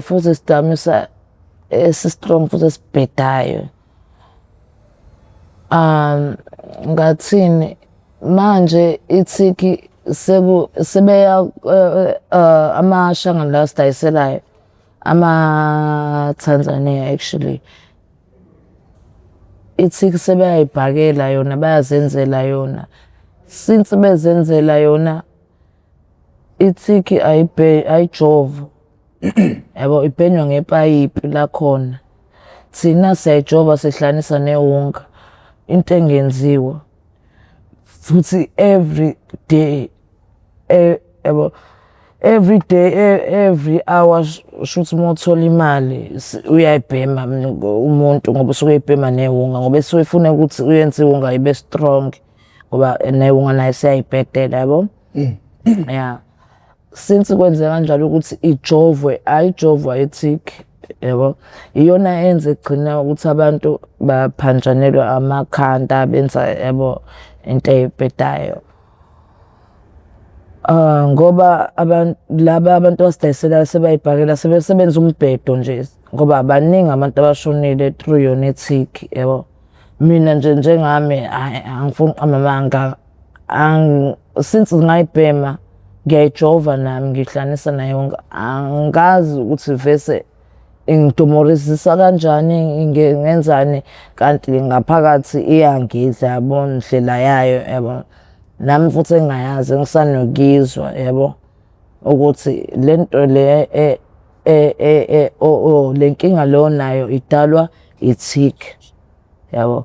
futhi isidakamizwa esi-strong futhi esibhedayo. Ngathini manje ithiki sebeya amashangana la asidayiselayo ama-Tanzania actually ithiki sebeyayibhakela yona bayazenzela yona. Since bezenzela yona ithiki ayijova yabo ibhenywa ngepayipi lakhona. Thina siyayijova sihlanisa newunga into engenziwa futhi every day yabo every hour shuthi uma uthola imali uyayibhema umuntu ngoba usuke eyibhema newunga ngoba esuke efuna ukuthi uyenze iwunga ibe strong ngoba newunga nayo siyayibhedela yabo. Yeah. Since kwenzeka kanjalo ukuthi ayijovwa ithiki yabo iyona enze egcina ukuthi abantu baphanjanelwa amakhanda benza yabo into eyibhedayo. Ngoba laba abantu abasidayiselayo sebayibhakela sebesebenza umbhedo nje ngoba abaningi abantu abashonile through yona ithiki yabo. Mina nje njengami angifuni amanga since ngayibhema ngiyayijova nami ngihlanisa nayo angazi ukuthi vese ingidumurisisa kanjani ngenzani kanti ngaphakathi iyangidla yabo indlela yayo yabo. Nami futhi engayazi ngisanokuyizwa yabo ukuthi lento le le nkinga lo nayo idalwa ithiki yabo.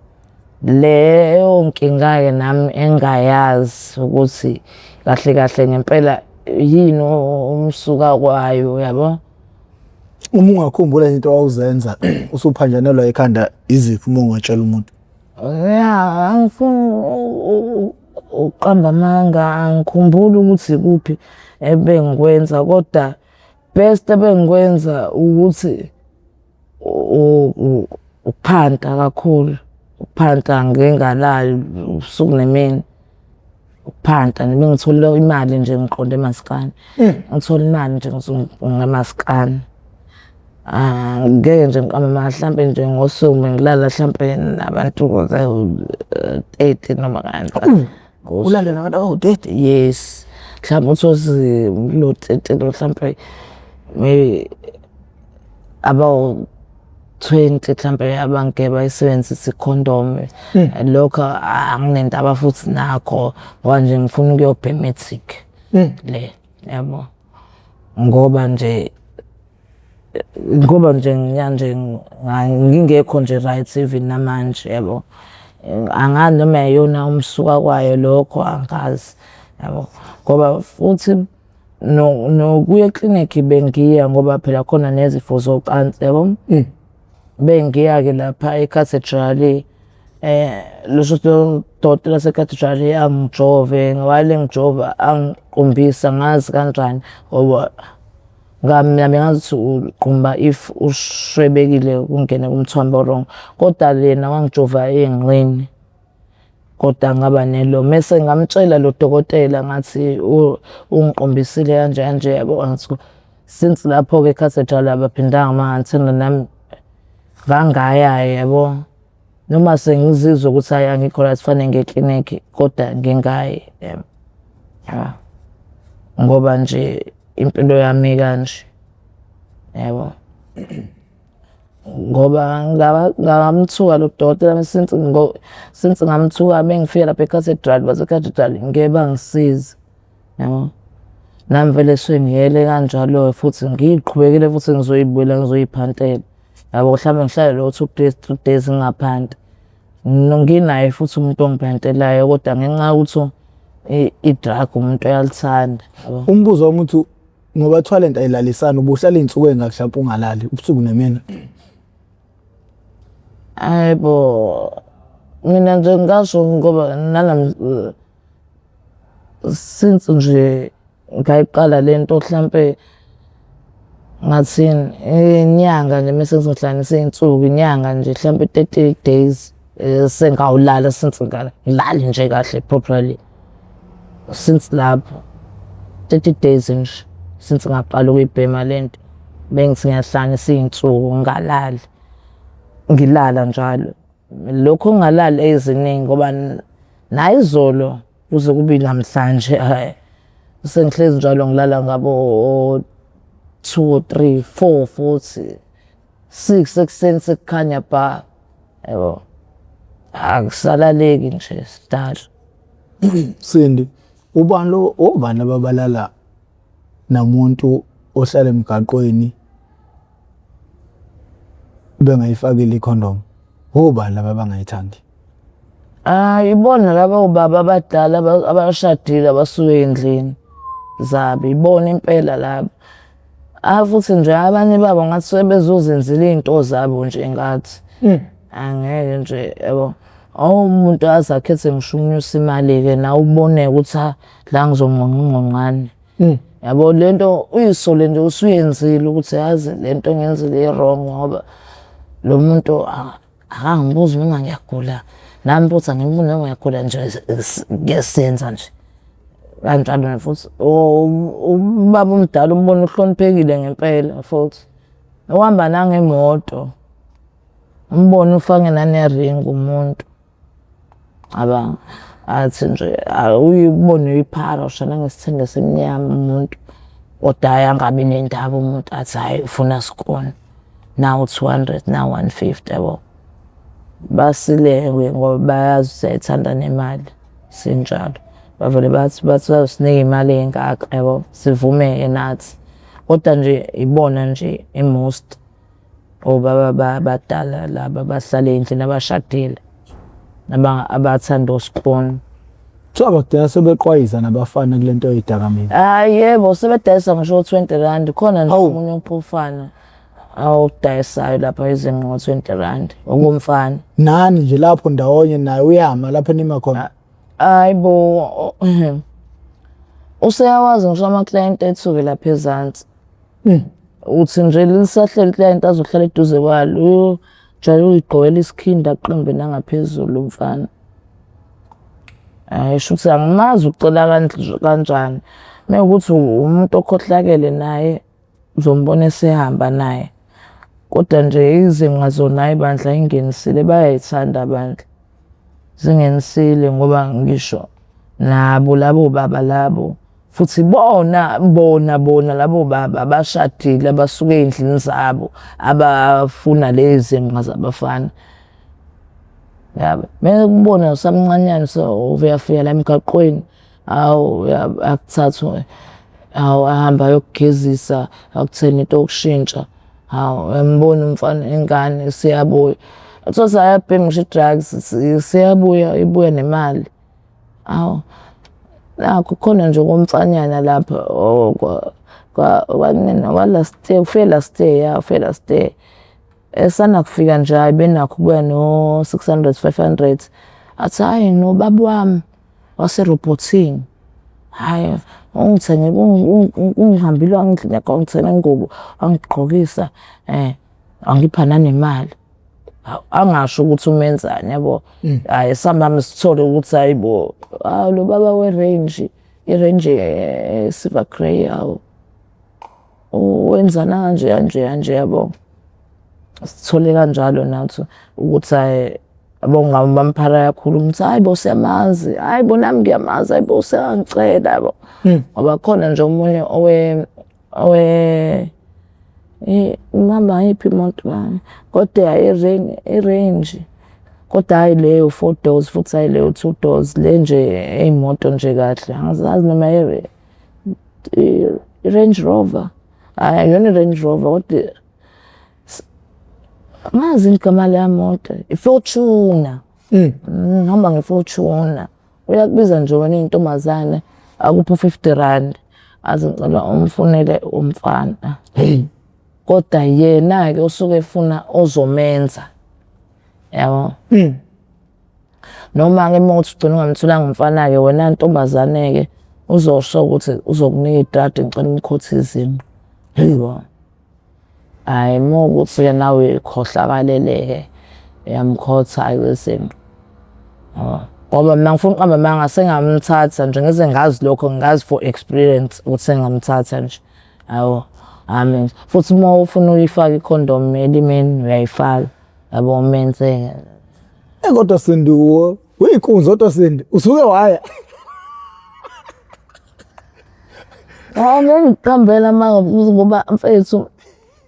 Leyo nkinga-ke nami engayazi ukuthi kahle kahle ngempela yini umsuka kwayo yabo. Uma ungakhumbula into owawuzenza usuphanjanelwa ekhanda iziphi uma ungatshela umuntu? Ya, angifuni uqamba amanga angikhumbuli ukuthi kuphi ebengikwenza kodwa best ebengikwenza ukuthi ukuphanta kakhulu. Ukuphanta ngingalali ubusuku nemini. Ukuphanta bengithola imali nje ngiqonde emaskani. Ngithola imali nje ngamaskani. Ngeke nje ngiqamba amanga mhlampe nje ngosuku ngilala mhlampe nabantu 30 noma kanjani. Ulale nabantu abawu-30? Yes. Mhlawumbe uthole lo 30 mhlampe maybe about 20 mhlampe abangeke bayisebenzise ikhondom. Lokho anginendaba futhi nakho ngoba nje ngifuna ukuyobhema ithiki le yabo. Ngoba nje ngingekho nje right even namanje yabo. Angazi noma yona umsuka kwayo lokho angazi yabo ngoba futhi nokuya eklinikhi bengiya ngoba phela khona nezifo zocansi yabo. Bengiya-ke lapha e-Cathedral lo dokotela wase-Cathedral angijove wale ngijova angiqumbisa ngazi kanjani ngoba ngami ngazi ukuthi uqumba if ushwebekile kungene kumthombo wrong kodwa yena wangijova ey'nqeni kodwa ngaba nelo mese ngamtshela lo dokotela ngathi ungiqumbisile kanje kanje yabo. Ngathi since lapho-ke e-Cathedral abaphindanga bangathenda nami ngangaya yabo noma sengizizwa ukuthi hayi angikho right kufanele ngiye eklinikhi kodwa ngingayi yabo. Ngoba nje impilo yami kanje yabo. Ngoba ngamthuka lo dokotela since ngamthuka bengifika lapha e-Cathedral base-Cathedral ngeke bangisize yabo. Nami vele sengiyele kanjalo futhi ngiqhubekile futhi ngizoyibuyela ngizoyiphantela yabo. Mhlawumbe ngihlale lo 2 days ngingaphanta. Nginaye futhi umuntu ongiphantelayo kodwa ngenxa yokuthi i-drug umuntu uyalithanda yabo. Umbuzo wami uthi ngoba talent ayilalisana ubuhlala iy'nsuku ey'ngaki mhlawumpe ungalali ubusuku nemini? Hayibo mina nje ngasho ngoba since nje ngayiqala lento mhlampe ngathini inyanga nje mase ngizohlanganisa iy'nsuku inyanga nje mhlampe 30 days sengawulala since ngilali nje kahle properly since lapho 30 days nje since ngaqala ukuyibhema lento bengithi ngiyahlanganisa iy'nsuku ngalali ngilala njalo lokho ngalali eziningi ngoba nayi izolo kuze kube namhlanje sengihlezi njalo ngilala ngabo 2 3 4 futhi 6 ekuseni sekukhanya bha yabo akusalaleki nje sidala. Sindi ubani ababalala namuntu ohlala emgaqweni bengayifakile ikhondom? Ubani laba bangayithandi? Ibona laba ubaba abadala abashadile abasuke endlini zabo ibona impela labo. Futhi nje abanye babo ngathi sebezozenzela iy'nto zabo nje ngathi angeke nje yabo umuntu aze akhethe ngisho ukunyusa imali-ke nawe uboneke ukuthi la ngizonqonqani yabo lento uyisole nje usuyenzile ukuthi yazi lento ngiyenzile i-wrong ngoba lo muntu akangibuzi noma ngiyagula nami futhi angibuzi noma ngiyagula nje ngiyasenza nje kanjalo futhi ubaba umdala umbona uhloniphekile ngempela futhi uhamba nangemoto umbona ufake nane-ring umuntu athi nje uyibone iphara nangesithende semnyama umuntu kodwa angabi nendaba umuntu athi hayi ufuna sikona nawu 200 nawu 150 yabo basileke ngoba bayazi siyayithanda nemali sinjalo bavele bathi basinike imali engaka yabo sivumeke nathi kodwa nje ibona nje i-most obaba abadala laba bahlala endlini abashadile abathanda uspona. So abadala sebeqwayiza nabafana kulento yedakamizwa? Yebo sebedayisa ngisho 20 rand khona nje umunye umphufana awudayisayo lapha izinqo 20 rand okumfana. Nani nje lapho ndawonye naye uyama lapho enima khona? Bo useyawazi ngisho ama-client ethuke lapha ezansi. Uthi nje lisahleli client azohlala eduze kwalo jwale uyigqokela isikhinda aqimbe nangaphezulu umfana. Sho ukuthi angimazi ucela kanjani. Mekuthi umuntu okhohlakele naye uzombona esehamba naye. Kodwa nje izinqa zona ibandla ingenisile bayayithanda abantu. Zingenisile ngoba ngisho nabo labo baba labo futhi bona labo baba abashadile abasuke endlini zabo abafuna lezi nqa zabafana. Yabo mekubona usamncanyana uyafika la emgaqweni akuthathu ahamba ayokugezisa akutheni into yokushintsha embona umfana ingane siyabuya athosa ayabhema ngisho i-drugs siyabuya ibuya nemali nakho khona nje komfanyana lapha ufike last year esana kufika nje benakho kubuya no 600 500 athi hayi nobaba wami wase-roboting hayi ungithenge ungihambile ngithenge ingubo angigqokisa angipha nanemali angasho ukuthi umenzani yabo hayi sambami sithole ukuthi hayibo lo baba we-range i-range silver grey yawo wenza kanje yabo sithole kanjalo nathi ukuthi hayi abongabamphara yakhulu ukuthi hayibo siyamazi hayibo nami ngiyamazi hayibo siyangicela yabo ngoba khona nje omunye ngihamba ngiphi imoto kodwa i-range kodwa hayi leyo 4 doors futhi hayi leyo 2 doors le nje ey'moto nje kahle angazazi noma i-Range Rover hayi yona i-Range Rover kodwa ngazi igama leya moto i-Fortuner ngihamba nge-Fortuner uyakubiza nje wena intombazane akupha 50 rand azi ngicela umfunele umfana kodwa yena-ke usuke efuna ozomenza yabo noma-ke uma uthi ugcina ungamtholanga umfana-ke wena ntombazane-ke uzosho ukuthi uzokunika idradi ngicela umkhothi izinqa. Hayibo Hhayi uma ukuthi-ke nawe ikhohlakalele-ke uyamkhotha-ke kwesinto. Ngoba mina ngifuna ukuhamba mangase ngamthatha nje ngize ngazi lokho ngazi for experience ukuthi engamthatha nje. Yabo, amen. Futhi uma ufuna uyifaka ikhondomu elimeni uyayifaka. Yabo menze. Kodwa Sindi uyinkunzi kodwa Sindi usuke waya. Ngeke ngiqambela manje ngoba mfethu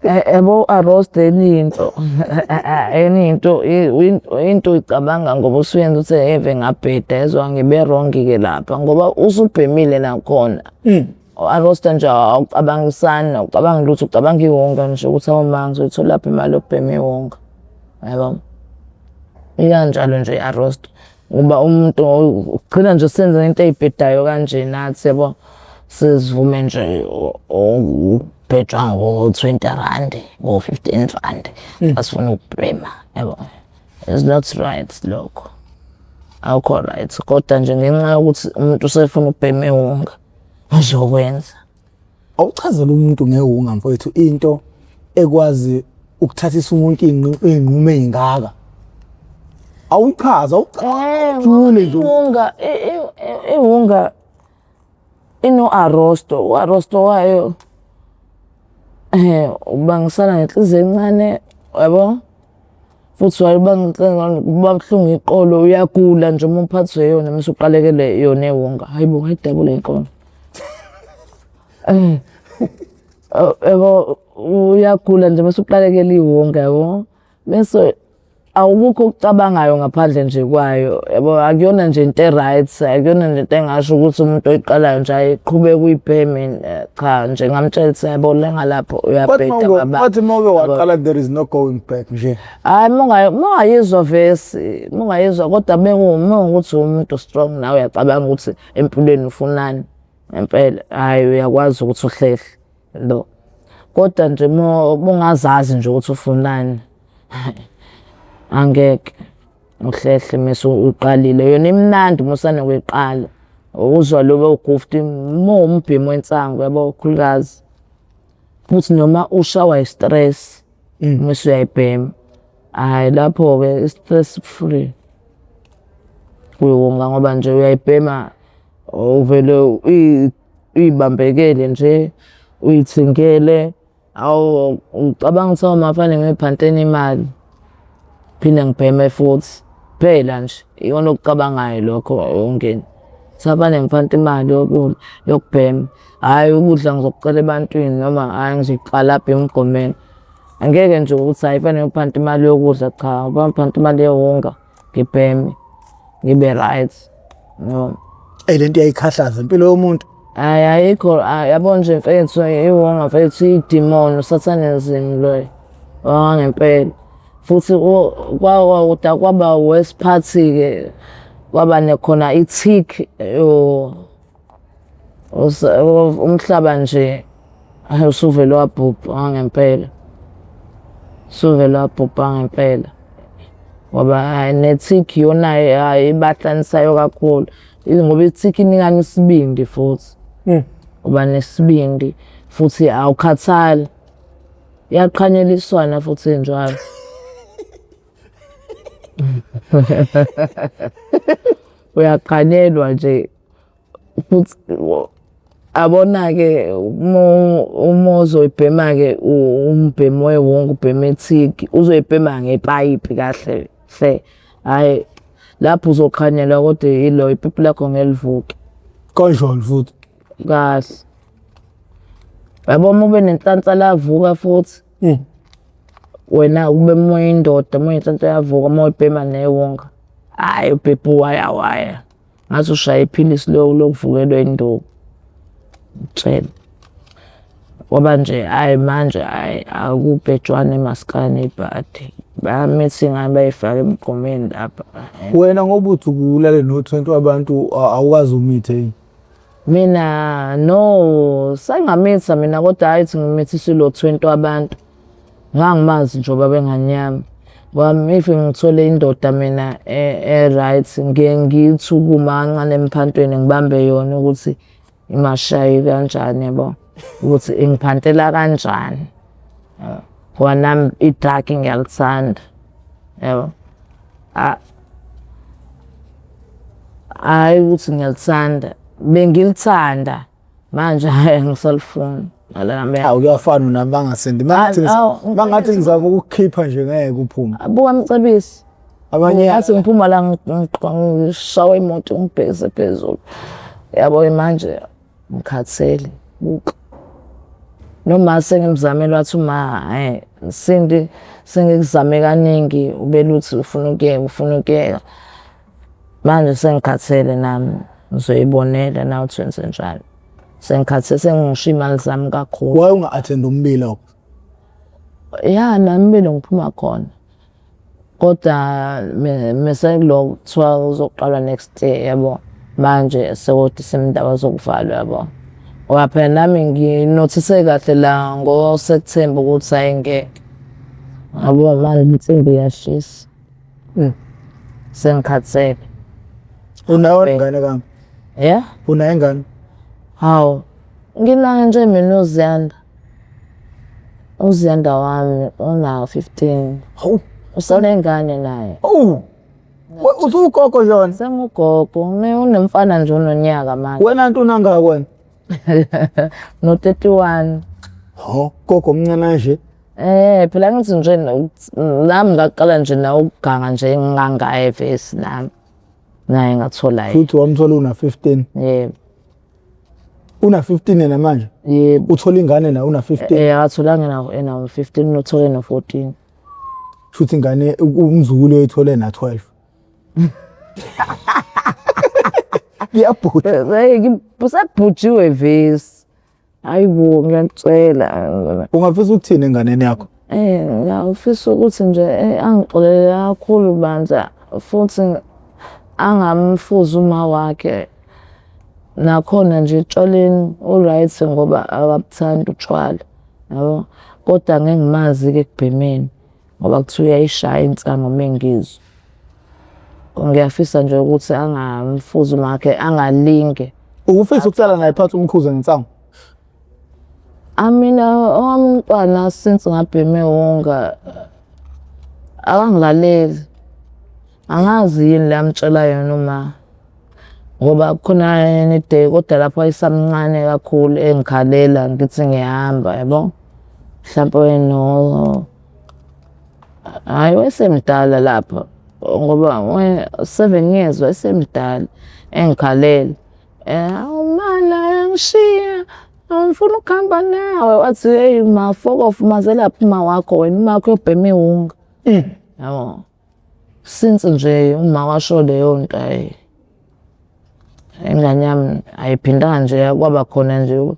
yabo arroast into into icabanga ngoba usuyenza ukuthi eve ngabheda ezwa ngibe wrong ke lapha ngoba usubhemile nakhona. Arroasta nje awucabangisani awucabanga lutho ucabanga iwonga nje ukuthi awuma ngizothola lapha imali yokubhema iwonga. Yabo. Ikanjalo nje i-arroast ngoba umuntu ugcina nje senza into eyibhedayo kanje nathi yabo sizivume nje ubhejwa ngo-20 rand ngo-15 rand asifuna ukubhema yabo. It's not right lokho. Awukho right kodwa nje ngenxa yokuthi umuntu usefuna ukubhema iwonga uzokwenza. Awuchazela umuntu ngewunga mfowethu into ekwazi ukuthathisa umuntu iy'nqumo ey'ngaka. Awuchaza awuchazule nje. Iwunga ino-arrosto. U-arrosto wayo ubangisana ngenhliziyo encane yabo. Futhi kuba buhlungu iqolo uyagula nje uma uphathwe yona mase uqalekele yona ewonga. Hayibo ngayidabula inkomo. Yabo uyagula nje mase uqalekele iwonga yabo. Bese awukho ukucabangayo ngaphandle nje kwayo yabo akuyona nje into e-right akuyona nje into engasho ukuthi umuntu oyiqalayo nje ayiqhubeke uyibheme cha nje ngamtshela ukuthi yabo lenga lapho uyabheda baba. But uma waqala there is no going back nje. Hayi mongayizwa vese mongayizwa kodwa mengukuthi umuntu strong nawe uyacabanga ukuthi empilweni ufunani ngempela hayi uyakwazi ukuthi uhlehle lo. Kodwa nje mongazazi nje ukuthi ufunani angeke uhlehle mase uqalile yona imnandi musane kweqala uzwa lobo ugufti umbhemo wensango yabo khulukazi futhi noma ushawa i-stress mase uyayibhema hayi lapho-ke i-stress free kuyiwonga ngoba nje uyayibhema uvele uyibambekele nje uyithingele ucabanga ukuthi awumafane ngiphantene imali phinde ngibheme futhi phela nje ikona okucabangayo lokho ongeni safane ngiphanti imali yokubhema hayi ukudla ngizokucela ebantwini noma hayi ngizoyiqala lapha emgomeni angeke nje ukuthi ayifane ngiphanti imali yokudla cha ngoba ngiphanti imali yewonga ngibheme ngibe right no. Lento iyayikhahlaza impilo yomuntu. Hayi ayikho yabo nje mfethu iwonga mfethu idemon usathanism loyo ngempela. Futhi kwaba worse party-ke kwaba nekhona i-tick umhlaba nje usuvele wabhubha ngempela. Usuvele wabhubha ngempela. Ngoba ne-tick yona ibahlanisayo kakhulu. Ngoba i-tick inikana isibindi futhi. Uba nesibindi futhi awukhathali. Iyaqhanyeliswana futhi njalo. Uyaqanyelwa nje futhi abona-ke uma uzoyibhema-ke umbhemo wewonga ubhema ethiki uzoyibhema ngepayipi kahle hle hhayi lapho uzoqhanyelwa kodwa yilo ipipi lakho ngelivuke kanjani futhi kahle yabo uma ube nenhlanhla lavuka futhi wena ube moya indoda moya inhlanhla yavuka uma uyibhema newonga hayi ubhebhe uwaya ngathi ushaya iphilisi lokuvukelwa induku tshela ngoba nje hayi manje hayi akubhejwane emaskane ibhadi bayamethi ngani bayifaka emgomeni lapha. Wena ngoba uthi ukulale no-20 wabantu awukazi umithe. Mina no sangamitha mina kodwa hayithi ngimithise lo 20 wabantu ngangimazi nje babenganyama ngoba if ngithole indoda mina right ngiyithukuma kancane emphantweni ngibambe yona ukuthi imashayi kanjani yabo ukuthi ingiphantela kanjani ngoba nami i-dark ngiyalithanda yabo. Hhayi ukuthi ngiyalithanda, bengilithanda manje hhayi angisalifuni. Hawu kuyafana nami bangasendi mangathi ngizama ukukukhipha nje ngeke uphume. Buka Mcebisi, Abanye ngathi ngiphuma la ngishawa imoto ngibhekise phezulu yabo manje ngikhathele buka. Noma sengimzamela wathi Sindi sengikuzame kaningi ubele uthi ufuna ukuyeka manje sengikhathele nami ngizoyibonela nawe uthi wenze njalo. Sengikhathele sengisho imali zami kakhulu. Why unga-attend umbilo? Ya nami umbilo ngiphuma khona kodwa mesekulo kuthiwa uzoqala next year yabo manje sekuthi semindaba zokuvalwa yabo. Ngoba phela nami nginothise kahle la ngo-September ukuthi hhayi ngeke yabo manje insimbi iyashisa. Sengikhathele. Unayo ingane kami? Yeah? Unayo ingane? Hawu, nginayo nje mina uZiyanda wami una 15. Hawu, Usanengane naye. Usugogo John? Sengugogo, unemfana nje ononyaka manje. Wena ntuna ngaka wena? No 31. Ho, gogo omncane nje. Phela ngithi nje nami ngaqala nje na ukuganga nje ngangaye vesi nami. Naye ngathola Futhi wamthola una 15. Yebo. Una 15 yena manje? Yebo. Uthola ingane na una 15? Akatholanga ena 15 nothole no 14. Futhi ingane umzukulu oyithole na 12. Ngiyabhuda. Busabhujiwe vesi. Hayibo ngiyacela. Ungafisa ukuthini enganeni yakho? Ngiyafisa ukuthi nje angixolele kakhulu bandla futhi angamfuzi uma wakhe. Nakhona nje etshaleni uright ngoba akabuthandi utshwala. Yabo. Kodwa ngeke ngimazi-ke ekubhemeni ngoba kuthiwa uyayishaya insango mengizwe. Ngiyafisa nje ukuthi angamfuzi uma wakhe angalinge. Ufisa ukutsala naye phansi umkhuze ngensango? Mina owami umntwana since ngabheme wonga akangilaleli. Angazi yini la amtshela yona uma ngoba khona any day kodwa lapho ayisamncane kakhulu engikhalela ngithi ngiyahamba yabo. Mhlawumbe wena hayi wesemdala lapha ngoba 7 years wesemdala engikhalela. Umana yangishiya angifuna ukuhamba nawe wathi hey ma fuck off mazela phuma wakho wena uma wakho ubheme wonga. Yabo. Since nje uma washo leyo nto ingane yami ayiphindanga nje kwaba khona nje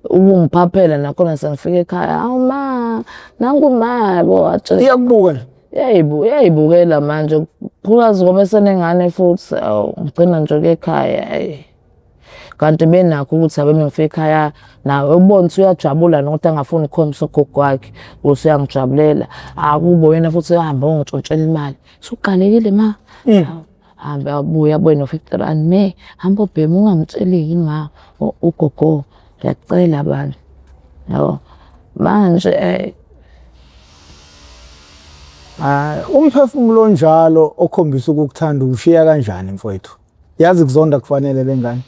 ubungiphaphela nakhona sengifika ekhaya awu ma nangu ma yabo watshela iyakubuka nje. Uyayibukela manje khulukazi ngoba senengane futhi ngigcina nje ekhaya kanti benakho ukuthi abe ngifika ekhaya nawe ubone ukuthi uyajabula nokuthi angafuni ukukhombisa ugogo wakhe ukuthi uyangijabulela akubo wena futhi uhamba ungitshontshela imali suqalekile ma hamba abuya abuye no 50 rand me hamba ubhema ungamtsheli ma ugogo ngiyacela abantu yabo manje umphefumulo onjalo okhombisa ukukuthanda ushiya kanjani mfowethu? Yazi kuzonda kufanele lengane?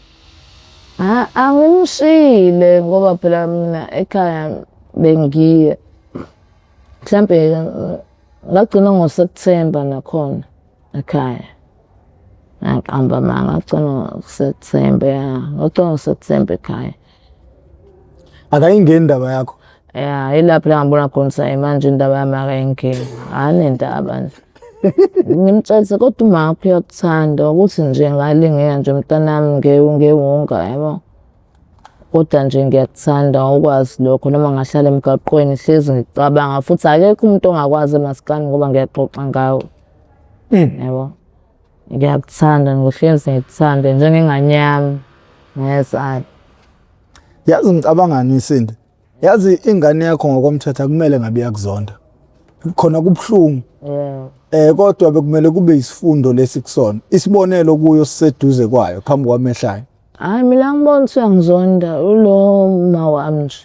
Angimshile ngoba phela mina ekhaya bengiye mhlambe ngagcina ngoSeptember nakhona ekhaya. Ngihamba ngagcina ngoSeptember ngoSeptember ekhaya. Akayingeni indaba yakho? Ilapho la ngibona khona ukuthi manje indaba yami akayingeni. Anendaba nje. Ngimtshela kodwa uma ngaphi uyakuthanda ukuthi nje ngalingeka nje mntanami ngewonga yabo. Kodwa nje ngiyakuthanda ukwazi lokho noma ngahlala emgaqweni hlezi ngicabanga futhi akekho umuntu ongakwazi emasikani ngoba ngiyaxoxa ngawo. Yabo. Ngiyakuthanda ngohlezi ngikuthanda njengengane yami. Ngiyazana. Yazi ngicabangani Sindi? Yazi ingane yakho ngokomthetho kumele ngabe yakuzonda. Khona kubhlungu. Kodwa bekumele kube isifundo lesikusona. Isibonelo kuyo siseduze kwayo phambi kwamehlayo. Hayi mina ngibona ukuthi uyangizonda ulo ma wami nje.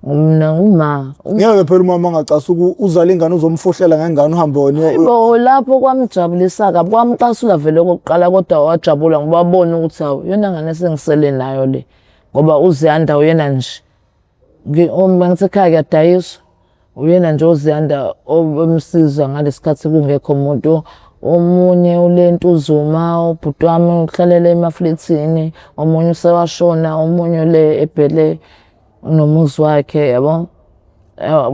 mina uma ngeke phela umama angacasa uzala ingane uzomfohlela ngengane uhambe wona bo lapho kwamjabulisa kabi kwamcasula vele okokuqala kodwa wajabula ngoba wabona ukuthi hawu yona ngane sengisele nayo le ngoba uZiyanda uyena nje uma ngisekhaya kuyadayiswa uyena nje uZiyanda omsiza ngalesikhathi kungekho umuntu omunye ulento uzuma ubhuti wami uhlalela emaflethini omunye usewashona omunye le ebhele nomuzi wakhe yabo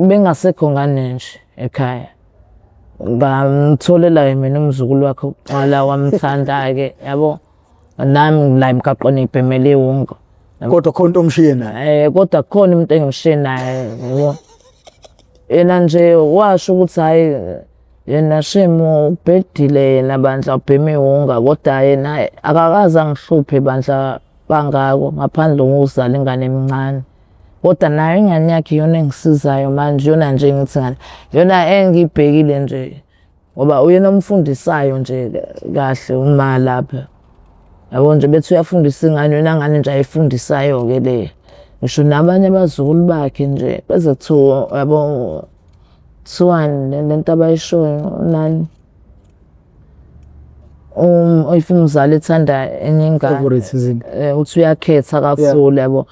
bengasekho ngane nje ekhaya bamtholela mina umzukulu wakhe oqala wamthanda-ke yabo nami la emgaqweni ngibhemele iwunga kodwa khona into omshiye naye kodwa khona umuntu engimshiye naye yabo yena nje washo ukuthi hayi yena Shemu ubhedile yena bandla ubheme iwunga kodwa yena akakaze angihluphe bandla bangako ngaphandle ngokuzala ingane emncane kodwa nayo ingane yakhe iyona engisizayo manje yona nje ngithi ngane yona engibhekile nje ngoba uyena omfundisayo nje kahle uma lapha yabo nje bethi uyafundisa ingane yona ngane nje ayifundisayo-ke le ngisho nabanye abazukulu bakhe nje beze kuthiwa yabo kuthiwani lento abayishoyo nani oyifuna umzali ethanda enye ingane uthi uyakhetha kakhulu yabo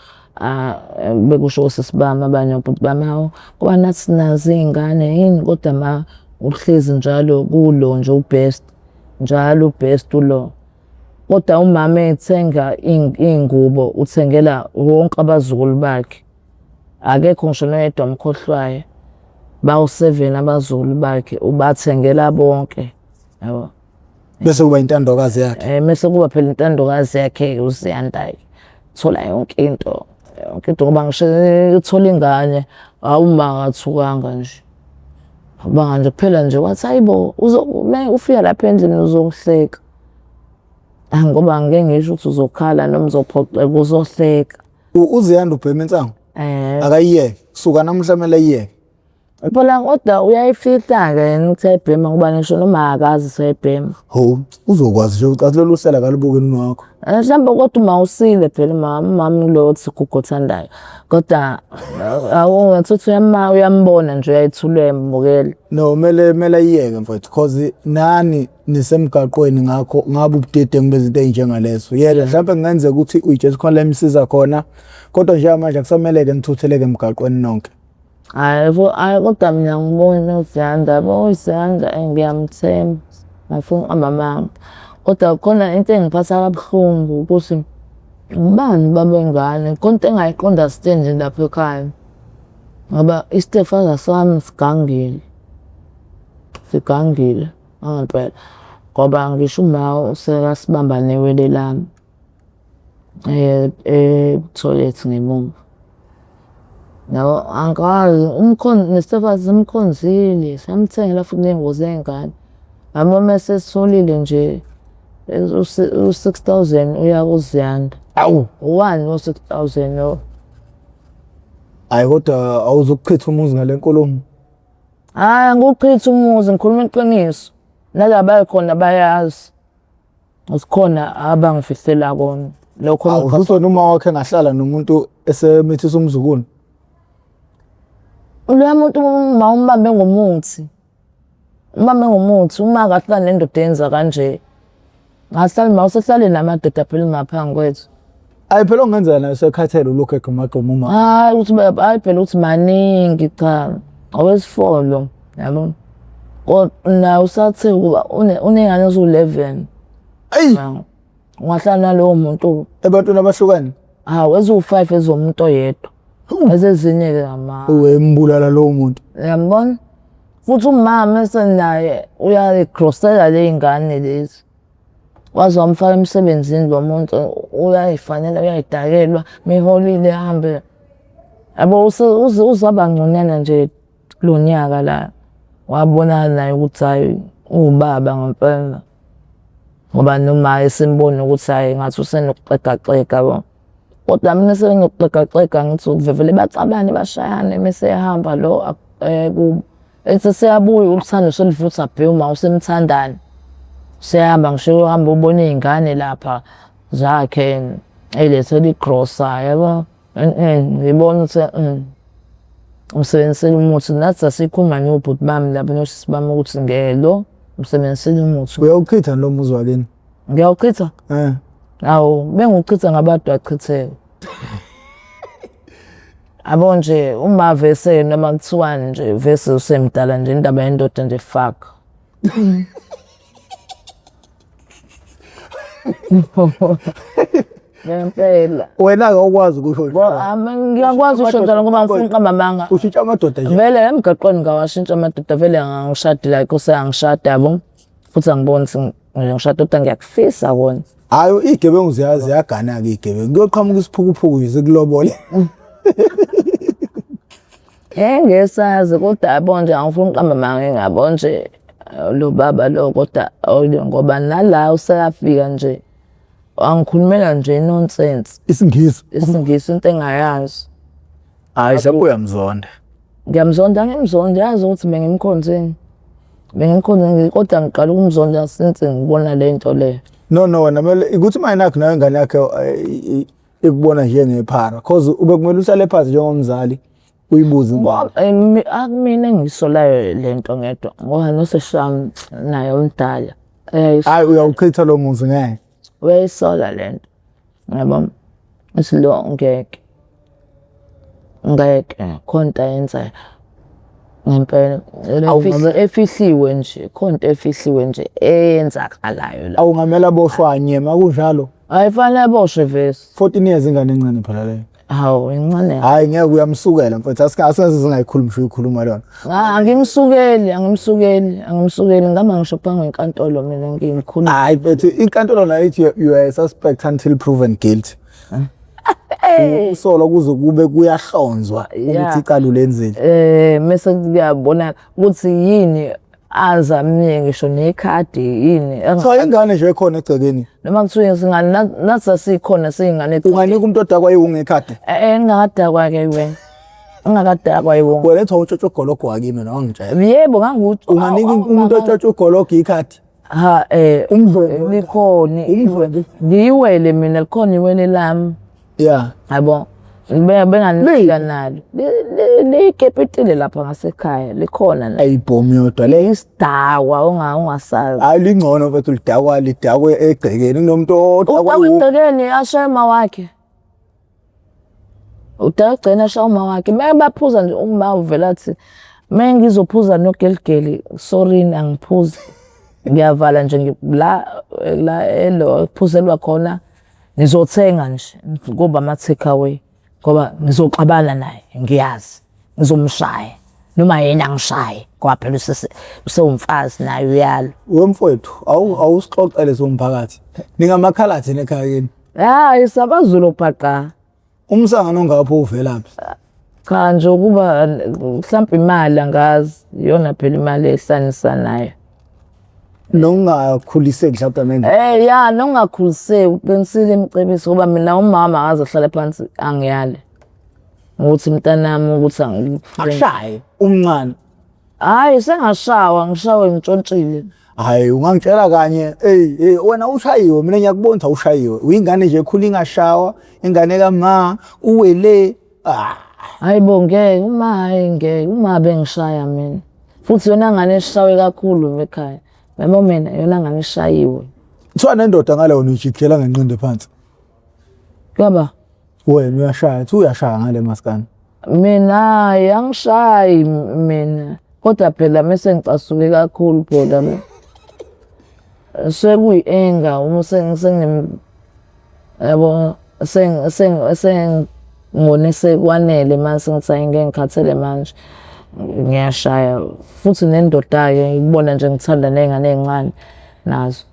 bekusho usisibami abanye obhuti bami hawu ngoba nathi sinazo iy'ngane yini kodwa ma uhlezi njalo kulo nje ubest njalo ubest ulo kodwa umama ethenga iy'ngubo uthengela wonke abazukulu bakhe akekho ngisho noyedwa omkhohlwayo bawu-7 abazukulu bakhe ubathengela bonke yabo bese kuba intandokazi yakhe mese kuba phela intandokazi yakhe uZiyanda thola yonke into ngoba ngisho uthola ingane awuma ngathukanga nje banga nje kuphela nje wathi hayibo ufika lapha endlini uzohleka ngoba ngeke ngisho ukuthi uzokhala noma uzophoxeka uzohleka uZiyanda ubhema insango akayiyeke kusuka namhla kumele ayiyeke phela kodwa uyayifihla-ke yena ukuthi ayibhema ngoba ngisho noma akazi sayibhema uzokwazi nje ukuthi lolu hlela kalubukeni wakho mhlawumbe kodwa uma usile phela umama lo othi uGugu othandayo kodwa awungathuthi uyambona nje uyayithula uyambukela no kumele ayiyeke mfowethu cause nani nisemgaqweni ngakho ngabe ubudedengu bezinto ey'njengalezo yena mhlawumbe kungenzeka ukuthi uJesu khona la emsiza khona kodwa nje manje akusameleke nithutheleke emgaqweni nonke hayi kodwa mina ngibona uZiyanda uZiyanda ngiyamthemba ngifuna amama kodwa khona into engiphatha kabuhlungu ukuthi ngibani babengane konke engayi-understand lapha ekhaya ngoba i-stepfather sami sigangile ngempela ngoba ngisho uma usekasibamba newele lami toilet ngemuva yabo angazi ne-stepfather simkhonzile samthengela futhi ney'ngubo zey'ngane yabo mese sitholile nje u-6,000 uya kuZiyanda awu uwani no-6,000 lo hayi kodwa awuzukuchitha umuzi ngale nkulumo hayi angiwuchitha umuzi ngikhuluma iqiniso nalaba khona bayazi asikhona abangifihlela kona lokho usho noma wakhe ngahlala nomuntu esemithisa umzukulu lo muntu uma umbambe ngumuthi uma akahlala nendoda yenza kanje ngahlala mawusehlale namadoda phela ngaphansi kwethu hayi phela ongenzeka nayo sekhathele lokho egqumagquma uma hayi ukuthi hayi phela ukuthi maningi cha owesifolo yabo kodwa usathe ukuba unengane ezu-11 ungahlala nalowo muntu ebantwini abahlukene eziwu-5 ezomuntu oyedwa ezezinye-ke embulala lowo muntu yambona futhi umama esenaye uyayigrosela ley'ngane lezi waze wamfaka emsebenzini lo muntu uyayifanela uyayidakelwa miholile ehambe yabo uzaba ngconyana nje kulo nyaka la wabonana naye ukuthi hayi uwubaba ngempela ngoba noma esimbona ukuthi hayi ngathi usenokuxegaxega bo kodwa mina sengikuxegaxega ngithi vele bacabane bashayane mese ehamba lo ethi seyabuya uthando selivutha bhe uma usemthandani siyahamba ngisho uhamba ubona iy'ngane lapha zakhe ey'lethela igrosa yabo ngibona ukuthi Umsebenzisela umuthi nathi asikhuluma nobhuti bami lapho nosisi bami ukuthi ngelo umsebenzisela umuthi. Uyawuchitha lo muzi wakini? Ngiyawuchitha? Awu benguchitha ngabantu achitheke. Abo nje uma vese noma kuthiwa nje vese usemdala nje indaba yendoda nje fuck. Ngempela. Wena akakwazi ukusho Ngiyakwazi ukusho njalo ngoba ngifuna uqamba amanga. ushintsha amadoda nje. Vele emgaqweni ngawashintsha amadoda vele angishadile ayikho angishada yabo. Futhi angiboni ukuthi ngishada kodwa ngiyakufisa kona. Hayi igebengu ziyagana ke igebengu. Kuyoqhamuka isiphukuphuku nje sekulobole. Ngesazi kodwa yabo nje angifuni uqamba amanga ngabo nje lo baba lo kodwa ngoba nala useyafika nje. Angikhulumela nje nonsense. Isingisi Into engayazi. hayi lapho uyamzonda. Ngiyamzonda yazi ukuthi bengimkhonzeni kodwa ngiqala ukumzonda since ngibona lento le. No wena mele ukuthi manje nakho nawe ingane yakhe ekubona nje ngephara because ube kumele usale phansi njengomzali uyibuze ngoba akumina engisolayo lento ngedwa ngoba noseshami naye umdala. hayi uyawuchitha lo muzi ngeke. Uyayisola lento. Yabo isilo ngeke khonto yenza ngempela efihliwe nje khonto efihliwe nje eyenzakalayo la. Awungamela boshwanye makunjalo. Ayifanele boshwe vese 14 years ingane encane phela leyo. Hawu incane. Hayi ngeke uyamsukela mfethu asikaze singayikhuluma uyikhuluma lona. Angimsukeli ngama ngisho phanga enkantolo mina ngimkhuluma. Hayi mfethu inkantolo nayo ithi you are a suspect until proven guilty. Usolo kuze kube kuyahlonzwa ukuthi icala lenzile. Mase kuyabona ukuthi yini azamile ngisho nekhadi yini. So ingane nje ekhona egcekeni. Noma kuthiwa singane nathi asikhona singane. Unganika umuntu odakwa yiwungekhadi. Ngakadakwa ke wena. Ungakadakwa yiwo. Wena ethi utshotsho gologo wakimi mina wangitshela. Yebo nganguthi unganika umuntu otshotsho gologo ikhadi. Ha likhona. Ngiyiwele mina likhona iwele lami. Yeah. Yabo. Benganika nalo. Likepitile lapha ngasekhaya likhona la. Ayibhomi yodwa le isidakwa ungasazi. Hayi lingcono mfethu lidakwe egcekeni kunomuntu odakwa egcekeni ashema wakhe. Udagcina shawuma wakhe baphuza nje uma uvela athi mengizophuza nogeligeli sorry angiphuzi ngiyavala nje la elo phuzelwa khona ngizothenga nje kuba ama take away ngoba ngizoxabana naye ngiyazi ngizomshaya noma yena angishaye ngoba phela usewumfazi naye uyalo wemfowethu awusixoxele somphakathi ningamakhalati nekhaya yini. Hayi sabazulu bhaqa umsangano ongapho uvelaphi. Cha nje ukuba mhlawumbe imali angazi iyona phela imali ehlanisa nayo. Nongakhuliseki mhlawumbe manje. Ya nongakhuliseki uqinisile imcebiso ngoba mina umama akazohlala phansi angiyale. Ngokuthi mntanami ukuthi akushaye umncane. Hayi sengashawa ngishawe ngitshontshile. Hayi ungangitshela kanye wena ushayiwe mina ngiyakubona ushayiwe uyingane nje ekhula ingashawa ingane kama uwele hayibo ngeke uma bengishaya mina futhi yona ngane eshawe kakhulu ekhaya yabo mina yona ngane eshayiwe kuthiwa nendoda ngale wona ujikela ngenqindi phansi kaba wena uyashaya uthi uyashaya ngale maskani mina angishayi mina kodwa phela mase ngicasuke kakhulu bhoda sekuyenga uma yabo ngone sekwanele mase ngithi ngeke ngikhathele manje ngiyashaya futhi nendoda ke ngibona nje ngithanda nengane ezincane nazo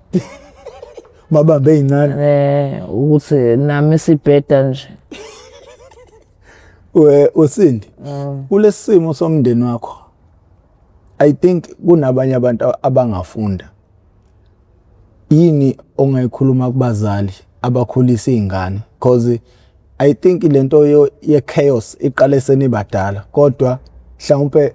babambe ezincane ukuthi nami sibheda nje Usindi kulesimo somndeni wakho I think kunabanye abantu abangafunda yini ongayikhuluma kubazali abakhulisa izingane because I think lento ye chaos iqale senibadala kodwa mhlawumbe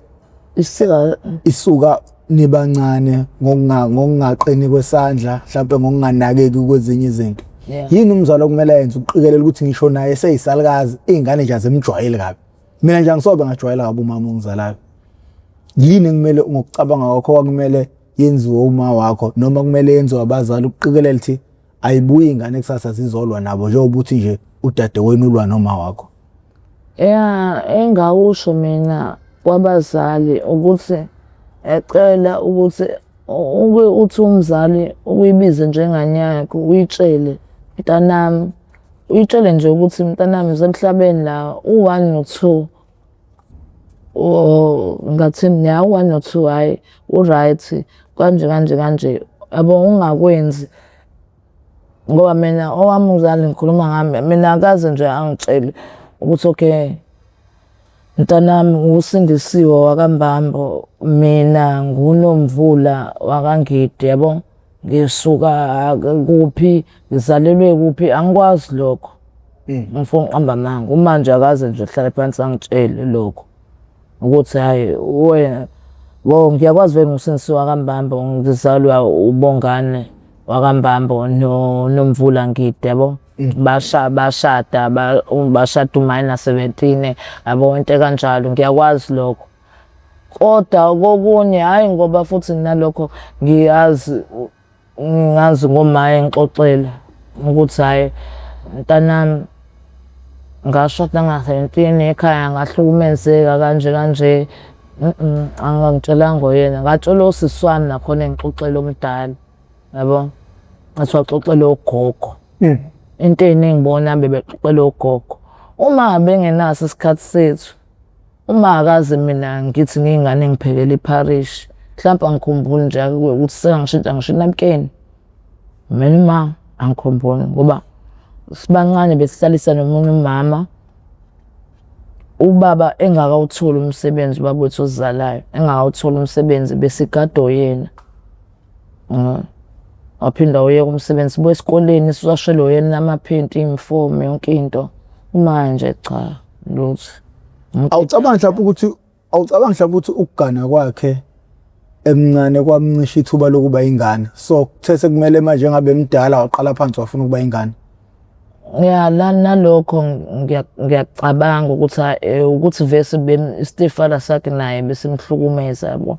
isuka nibancane ngokungaqini kwesandla mhlawumbe ngokunganakeki kwezinye izinto yini umzalo kumele yenze ukuqikelela ukuthi ngisho naye seyisalikazi izingane nje azimjwayele kabi mina nje angisobe ngajwayela kabi umama ongizalayo. Yini kumele ngokucabanga kwakho kwakumele yenziwe uma wakho noma kumele yenziwe abazali ukuqikelela ukuthi ayibuyi ingane kusasa zizolwa nabo njengoba uthi nje udade wenu ulwa noma wakho? Engakusho mina kwabazali ukuthi ecela ukuthi uthi umzali uyibize njenganyakho uyitshele mntanami, uyitshele nje ukuthi mntanami zemhlabeni la u-1 no-2 ngathini ya u-1 no-2 hayi u-right kanje yabo ungakwenzi ngoba mina owami umzali ngikhuluma ngami mina akaze nje angitshele ukuthi okay mntanami usindisiwe wakambambo mina nguNomvula wakangidi yabo ngisuka kuphi ngizalelwe kuphi angikwazi lokho ngifuna uqamba amanga manje akaze nje hlala phansi angitshele lokho ukuthi hayi wena ngiyakwazi vele ngusindisiwe wakambambo ngizalwa uBongane wakambambo noNomvula ngidi yabo bashada umayina 17 yabo into kanjalo ngiyakwazi lokho kodwa kokunye hayi ngoba futhi nalokho ngiyazi ngomaye ngixoxela ukuthi hayi mntanami ngashada nga-17 ekhaya ngahlukumezeka kanje angangitshelanga oyena ngatshela usisi wami nakhona engixoxela omdala yabo ngathi waxoxela ogogo into eyiningi bona bebexoxela ogogo uma bengenaso isikhathi sethu uma akaze mina ngithi ngiyingane ngiphekela iparish mhlawumbe angikhumbuli nje ukuthi sengishintsha ngisho inapukeni mina uma angikhumbuli ngoba sibancane besihlalisa nomunye umama ubaba engakawutholi umsebenzi ubaba wethu ozalayo engakawutholi umsebenzi besigada oyena waphinda uye kumsebenzi sibuye esikoleni sishashele oyena namaphenti iy'nifomu yonke into manje cha lutho. Awucabangi mhlawumbe ukuthi ukugana kwakhe emncane kwamncisha ithuba lokuba ingane so kuthe sekumele manje ngabe emdala waqala phansi wafuna ukuba ingane? Nalokho ngiyacabanga ukuthi vese stepfather sakhe naye besimhlukumeza yabo.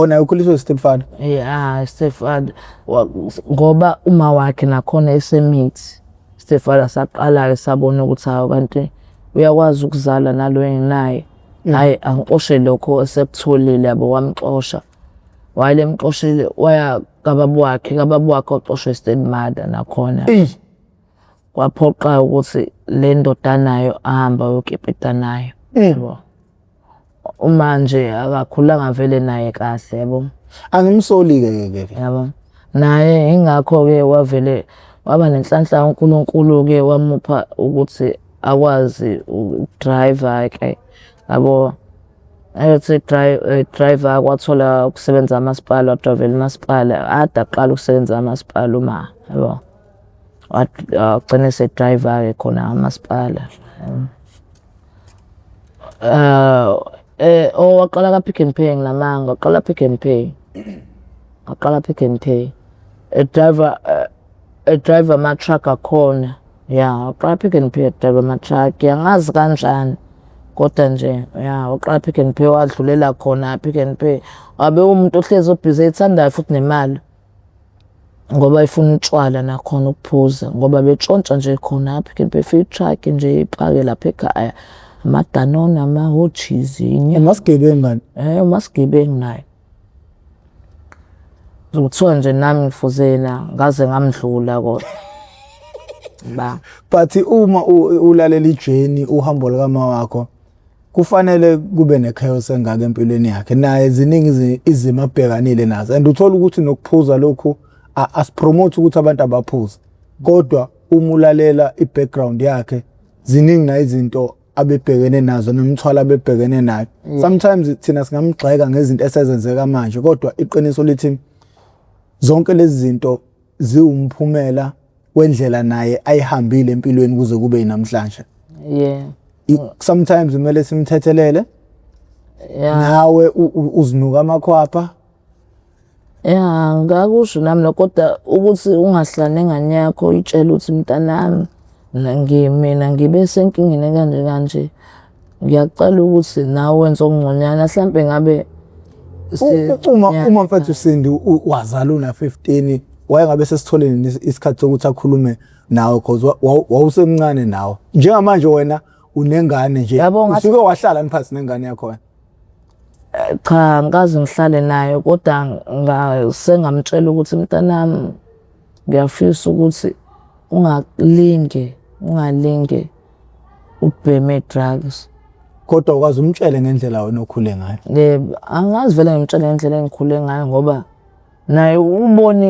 Naye ukhuliswe stepfather? Stepfather ngoba uma wakhe nakhona esemithi stepfather saqala-ke sabona ukuthi hawu kanti uyakwazi ukuzala nalo enginaye hayi angixoshe lokho esekutholile yabo wamxosha wayele emxoshile waya kababa wakhe waxoshwe step mother nakhona kwaphoqa ukuthi le ndoda nayo ahamba uyokipita nayo yabo manje akakhulanga vele naye kahle yabo angimsoli-ke yabo naye ingakho-ke wavele waba nenhlanhla uNkulunkulu-ke wamupha ukuthi akwazi ukudriver-ke yabo ayothi driver kwathola ukusebenza amasipala wadrivela umasipala ade aqala ukusebenza amasipala uma yabo wagcina esedriver-ke khona amasipala waqala ka-Pick n Pay ngilamanga waqala Pick n Pay driver ama-truck akhona waqala Pick n Pay driver ama-truck angazi kanjani kodwa nje waqala Pick n Pay wadlulela khona Pick n Pay wabe umuntu ohlezi obhizi ethandayo futhi nemali ngoba ifuna utshwala nakhona ukuphuza ngoba betshontsha nje khona Pick n Pay feed truck nje ipake lapha ekhaya amaDanone ama-Hodgies umasigebengu ngani? Umasigebengu naye kuthiwa nje nami ngifuzena ngaze ngamdlula kodwa but uma ulalela ijeni uhambo likama wakho kufanele kube ne-chaos engaka empilweni yakhe naye ziningi izimo abhekanile nazo and uthola ukuthi nokuphuza lokhu asipromote ukuthi abantu abaphuze kodwa uma ulalela i-background yakhe ziningi na izinto abebhekene nazo nomthwalo abebhekene nayo. Sometimes thina singamgxeka ngezinto esezenzeka manje kodwa iqiniso lithi zonke lezi zinto ziwumphumela wendlela naye ayihambile empilweni kuze kube namhlanje. Sometimes kumele simthethelele. Nawe uzinuka amakhwapha. Ngakusho nami kodwa ukuthi ungahlala nengane yakho itshela ukuthi mntanami mina ngibe senkingeni kanje ngiyacela ukuthi nawe wenze okungconyana mhlampe ngabe uma mfethu Sindi wazala una 15 wayengabe sesitholeni isikhathi sokuthi akhulume nawe because wawusemncane nawe njengamanje wena unengane nje usuke wahlala phansi nengane yakho cha ngikaze ngihlale nayo kodwa sengamtshela ukuthi mntanami ngiyafisa ukuthi ungalinge ubheme drugs kodwa ukwazi umtshele ngendlela wena okhule ngayo. Yebo, angazi vele ngimtshele ngendlela engikhule ngayo ngoba naye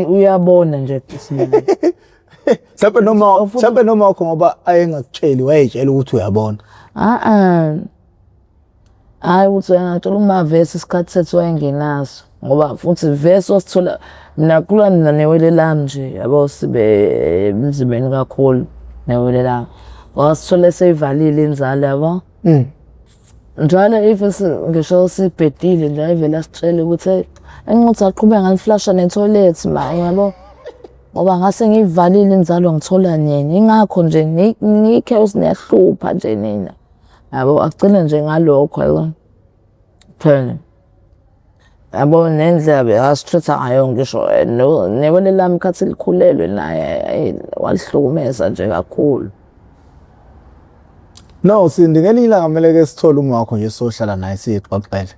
uyabona nje isimanga. Mhlawumbe noma wakho ngoba ayengakutsheli wayetshela ukuthi uyabona. Hayi ukuthi ngithola umavesi isikhathi sethu wayengenaso ngoba futhi vesi wasithola mina khula newele lami nje yabo sibe emzimeni kakhulu newele lami. Wasithola seyivalile inzalo yabo. Njalo ngisho sibhedile nje ivela asitshele ukuthi engithi aqhubeka ngaliflasha netoilet ma yabo ngoba ngase ngivalile inzalo ngithola nini ingakho nje ngikhe niyahlupha nje nina yabo agcina nje ngalokho yabo phela yabo nendlela beasithatha ngayo ngisho newele lami khathi likhulelwe naye walihlukumeza nje kakhulu. No Sindi ngelinye ilanga kumele ke sithole uma wakho nje sohlala naye siyixoxele.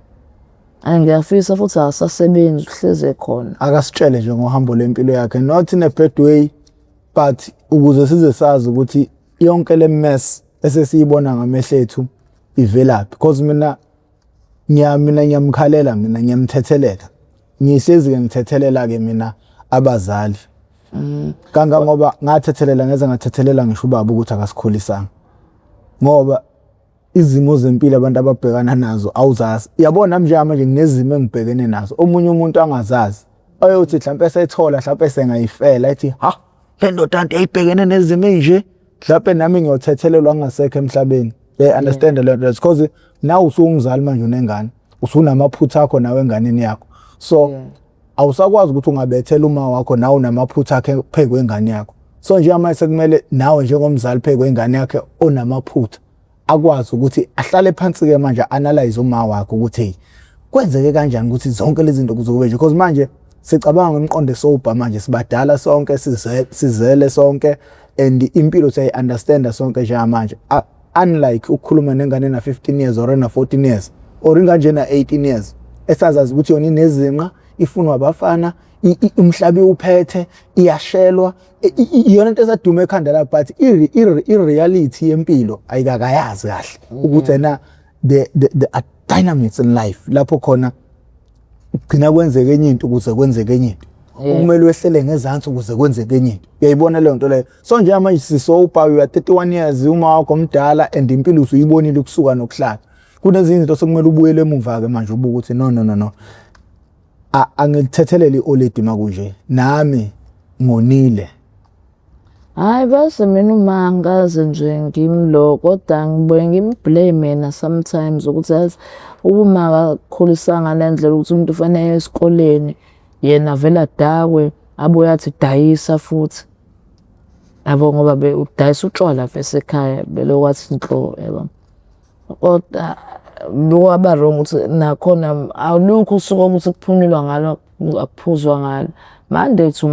Ngiyafisa futhi asasebenzi uhleze khona. Akasitshele nje ngohambo lempilo yakhe not in a bad way but ukuze size sazi ukuthi yonke le mess esesiyibona ngamehlo ethu ivelaphi because mina ngiyamkhalela mina ngiyamthethelela. Ngihlezi ke ngithethelela ke mina abazali. Kanga ngoba ngathethelela ngeze ngathethelela ngisho ubaba ukuthi akasikhulisanga. Ngoba izimo zempilo abantu ababhekana nazo awuzazi yabona manje nginezimo engibhekene nazo omunye umuntu angazazi ayothi mhlawumbe esayithola mhlawumbe sengayifela ethi ha le ndoda anti ayibhekene nezimo enje mhlawumbe nami ngiyothethelelwa ngasekho emhlabeni understand le nto because now usungizali manje unengane usunamaphutha akho nawe enganeni yakho so awusakwazi ukuthi ungabethela uma wakho nawe unamaphutha akhe phekwe ingane yakho so nje manje sekumele nawe njengomzali phekwe ingane yakhe onamaphutha akwazi ukuthi ahlale phansi ke manje analyze uma wakho ukuthi hey kwenzeke kanjani ukuthi zonke lezi zinto kuzokube nje because manje sicabanga ngomqondo soba manje sibadala sonke sizele sonke and impilo siyayi understand sonke nje manje unlike ukukhuluma nengane na 15 years or na 14 years or inganje na 18 years esazazi ukuthi yona inezinqa ifunwa abafana umhlabi uphethe iyashelwa iyona into esadume ekhanda la but i-reality yempilo ayikakayazi kahle ukuthi na the dynamics in life lapho khona ugcina kwenzeke enye into ukuze kwenzeke enye into kumele wehlele ngezantsi ukuze kwenzeke enye into uyayibona leyo nto leyo so nje manje sisopa you are 31 years uma wakho mdala and impilo usuyibonile ukusuka nokuhlala kunezinto izinto sokumele ubuyele emuva ke manje ubuka ukuthi no angithethelele oledi makunje nami ngonile. Hayi bese mina uma ngaze nje ngimlo kodwa ngibuye ngimblame mina sometimes ukuthi uma akakhulisanga nendlela ukuthi umuntu ufanele esikoleni yena vela dakwe abuye athi dayisa futhi yabo ngoba udayisa utshwala vese ekhaya belokwathi inhlo yabo kodwa loba wrong ukuthi nakhona awulukho usuku ukuthi kuphunyulwa ngalo akuphuzwa ngalo Monday to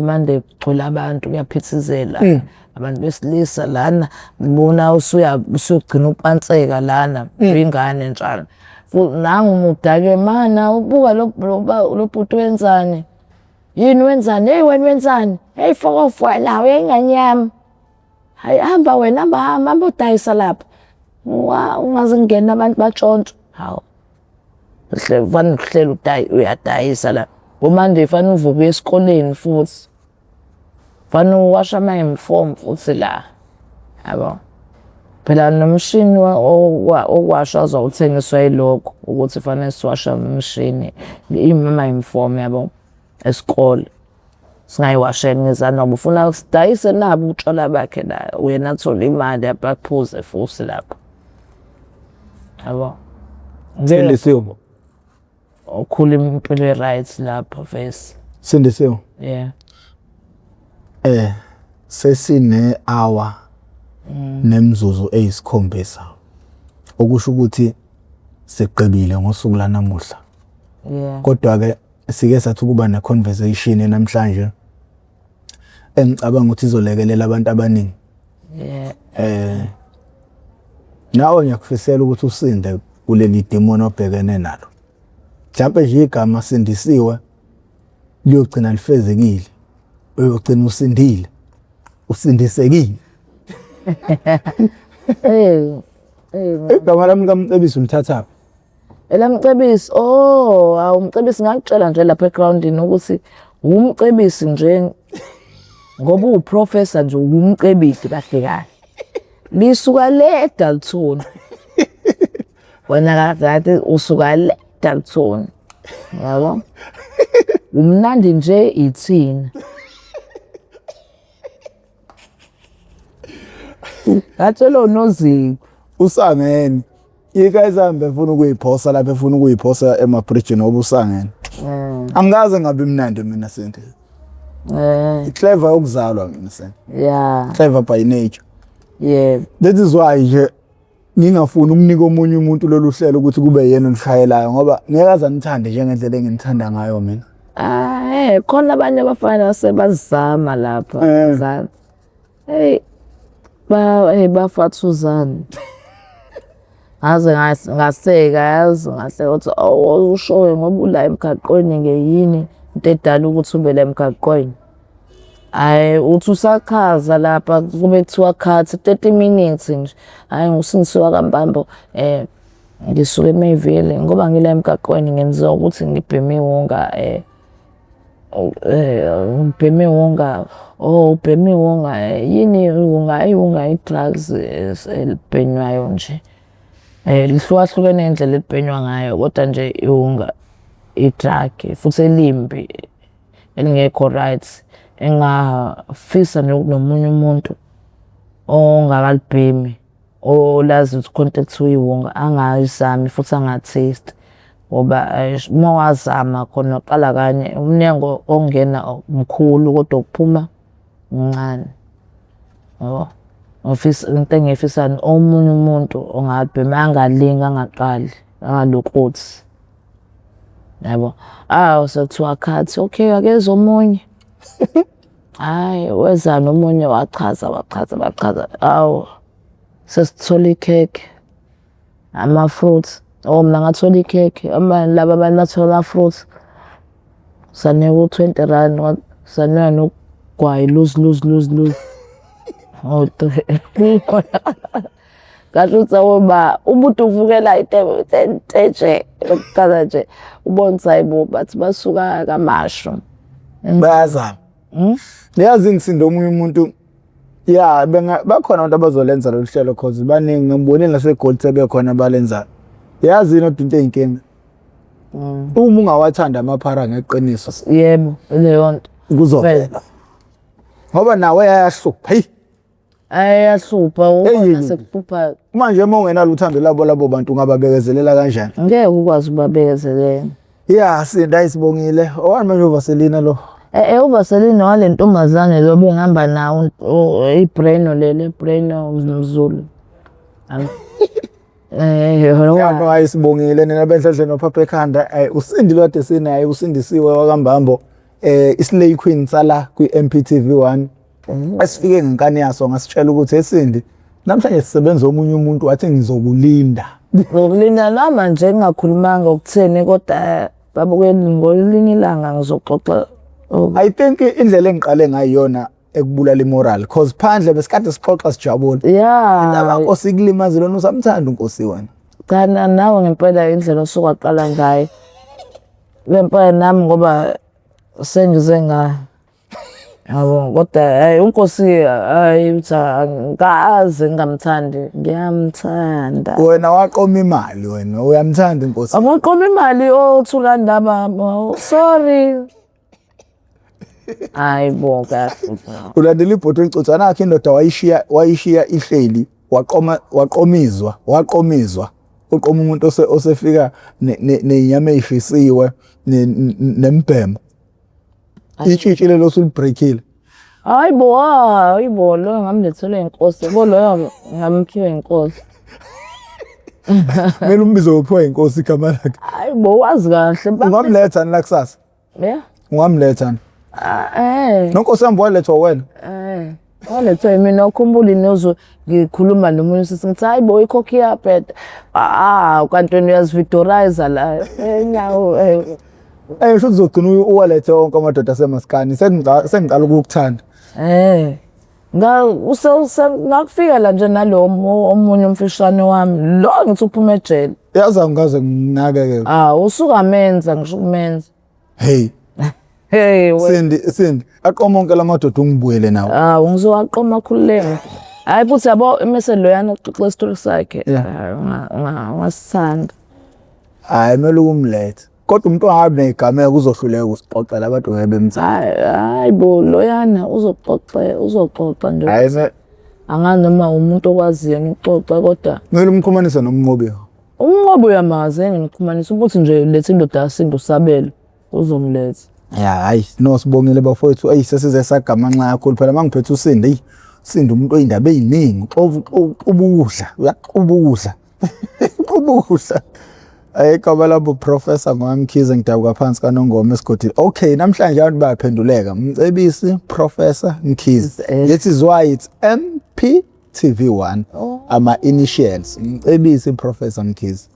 Monday kugcwele abantu kuyaphithizela abantu besilisa lana ngibona usugcina upanseka lana ingane njalo futhi nangu umudake mana ubuka lo bhuti wenzani yini wenzani hey wena wenzani hey fuck off la uyengane yami hayi hamba wena hamba udayisa lapha ungaze ngena abantu batshontsho hawo kufanele uhlele uyadayisa la ngoMonday fanele uvuke esikoleni futhi fanele uwasha ama-uniform futhi la yabo phela nomshini okwasha azawuthengiswa yilokho ukuthi fanele siwasha umshini ama-uniform yabo esikole singayiwasheli ngezandla ngoba ufuna sidayise nabo utshwala bakhe la uyena athole imali abaphuze futhi lapho yabo Sindisiwe ukhula impilo e-right lapho vese Sindisiwe yeah sesine hour nemzuzu eyisikhombisa okusho ukuthi seqebile ngosuku lanamuhla. Yeah. Kodwa ke sike sathi kuba ne conversation namhlanje engicabanga ukuthi izolekelela abantu abaningi. Yeah. Nawe ngiyakufisela ukuthi usinde kuleli demoni obhekene nalo. Mhlawumbe nje igama sindisiwe liyogcina lifezekile. Uyogcina usindile. Usindisekile. Igama lami kaMcebisi ulithatha. Elamcebisi awumcebisi ngakutshela nje lapha egroundini ukuthi umcebisi nje ngoba uprofessor nje umcebisi kahle kahle. Lisuka le eDalton. Wena kathi usuka le eDalton. Yabo? Umnandi nje ithina. Ngathelo noZiko Usangene. Ika izambe efuna ukuyiphosa lapha efuna ukuyiphosa emabridge ngoba usangene. Angikaze ngabe imnandi mina sente. Clever ukuzalwa mina sente. Yeah. Clever by nature. Yeah. That is why nje ngingafuni ukunika omunye umuntu lolu hlelo ukuthi kube yena olishayelayo ngoba ngeke azanithande njengendlela enginithanda ngayo mina. Khona abanye abafana sebazama lapha. Zathi. Bafathuzana. Aze ngaseka yazi ngahle ukuthi ushowe ngoba ula emgaqweni ngeyini into edala ukuthi ube la emgaqweni. Uthi usakhaza lapha kube kuthiwa khathi 30 minutes nje. Ngusindisiwa kaMbambo ngisuke eMayville ngoba ngila emgaqweni ngenziwa ukuthi ngibheme wonga ubheme wonga ubheme wonga yini wonga i-drugs elibhenywayo nje. Lihlukahlukene indlela elibhenywa ngayo kodwa nje iwunga i-drug futhi elimbi elingekho right engafisa nomunye umuntu ongakalibhemi olazi ukuthi contact uyiwonga angayizami futhi angathesti ngoba uma wazama khona uqala kanye umnyango ongena umkhulu kodwa ukuphuma uncane. Yabo? Office into engifisana omunye umuntu ongabhema angalinga angaqali angalokuthi. Yabo? Sekuthiwa khathi okay akeze omunye. Weza nomunye wachaza. Sesithola ikhekhe ama fruits mina ngathola ikhekhe laba banathola fruits saneke u20 rand saneka nogwayi lose. Kahle utsawoba umuntu uvukela itentshe lokuqala nje ubonisa hayibo bathi basuka kamasho. Bayazama. Niyazi ngisinde omunye umuntu bakhona abantu abazolenza lo hlelo cause baningi ngibonile naseGold sebekhona balenza. Yazi into eyinkinga. Uma ungawathanda amaphara ngeqiniso. Yebo, leyo nto kuzovela. Ngoba nawe ayahlupha. Ayahlupha ubona sekuphupha. Manje uma ungenalo uthando labo bantu ungababekezelela kanjani? Ngeke ukwazi ukubabekezelela. Sinda isibongile. Owani manje uVaseline lo? uVaseline walentombazane lo bengihamba nawo iBreno lele Breno uMzulu. Yabo ayisibongile nina benhlanhla noPhapha ekhanda usindile kade sinaye usindisiwe wakambambo iSlay Queen sala kwiMPTV1 asifike ngenkani yaso ngasitshela ukuthi esindi namhlanje sisebenza omunye umuntu wathi ngizokulinda noma nje ngingakhulumanga ukutheni kodwa babukeli ngolinye ilanga ngizoxoxa. I think indlela engiqale ngayiyona ekubulala imoral cause phandle besikade sixoxa sijabule. Indaba Nkosi ikulimaze lona usamthanda uNkosi wena. Cha nawe ngempela indlela osukwaqala ngayo. Lempela nami ngoba sengize yabo kodwa uNkosi ngikaze ngingamthandi ngiyamthanda. Wena waqoma imali wena uyamthanda uNkosi. Awaqoma imali othula ndaba sorry. Hayibo kahle. Ulandela ibhodo elicotshana yakhe indoda wayishiya ihleli waqomizwa uqoma umuntu osefika nenyama eyishisiwe nembhemo itshitshile lo sulibreakile. Hayibo lo ngamlethele inkosi lo ngamkhiwe inkosi. Kumele umbize uphiwa inkosi igama lakhe. Hayi bo wazi kahle Ungamletha la kusasa. Yeah. Ungamletha. Nonkosi yami walethwa wena. Walethwa mina ukhumbula inozo ngikhuluma nomunye sisi ngithi hayi bo ikhokhi yaphetha. Kanti wena uyazvidorize la. Nyawo Sho uzogcina uwalethe wonke amadoda asemaskani. Sengiqala ukukuthanda. Ngakufika la nje nalomo omunye umfishane wami lo ngithi uphuma ejele. Yazi ngaze nginake ke. Usuka menza ngisho kumenza. Hey Sindi aqoma onke lamadoda ungibuyele nawo. Ngizowaqoma khululeke. Hayi futhi yabo mase loyana uxoxa isitori sakhe. Ngasithanda. Hayi mele ukumlethe. Kodwa umuntu ongabe negameka uzohluleka usixoxela abantu ngebemthanda. Hayi bo loyana uzoxoxa nje. Hayi Angani noma umuntu okwaziyo ngixoxa kodwa ngeke umkhumanise nomnqobi. Umnqobi uyamazi ngikhumanisa ukuthi nje lethe indoda yasinto sabelo uzomletha. Hayi no sibongile bafowethu sesize sagama nxa yakho phela mangiphethe uSindi Sindi umuntu oyindaba eziningi ubukudla ubukudla ayikho labo professor ngoMkhize ngidabuka phansi kaNongoma esigodini. Okay namhlanje abantu bayaphenduleka Mcebisi Professor Mkhize. That is why it's MPTV1 ama initials Mcebisi Professor Mkhize.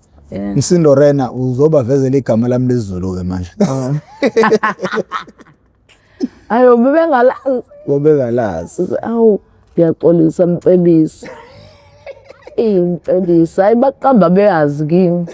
Msindo Rena uzoba vezela igama lami lesiZulu ke manje. Ayo bebengalazi. Bebengalazi. Ngiyaxolisa Mcebisi. Mcebisi hayi baqamba beyazi kimi.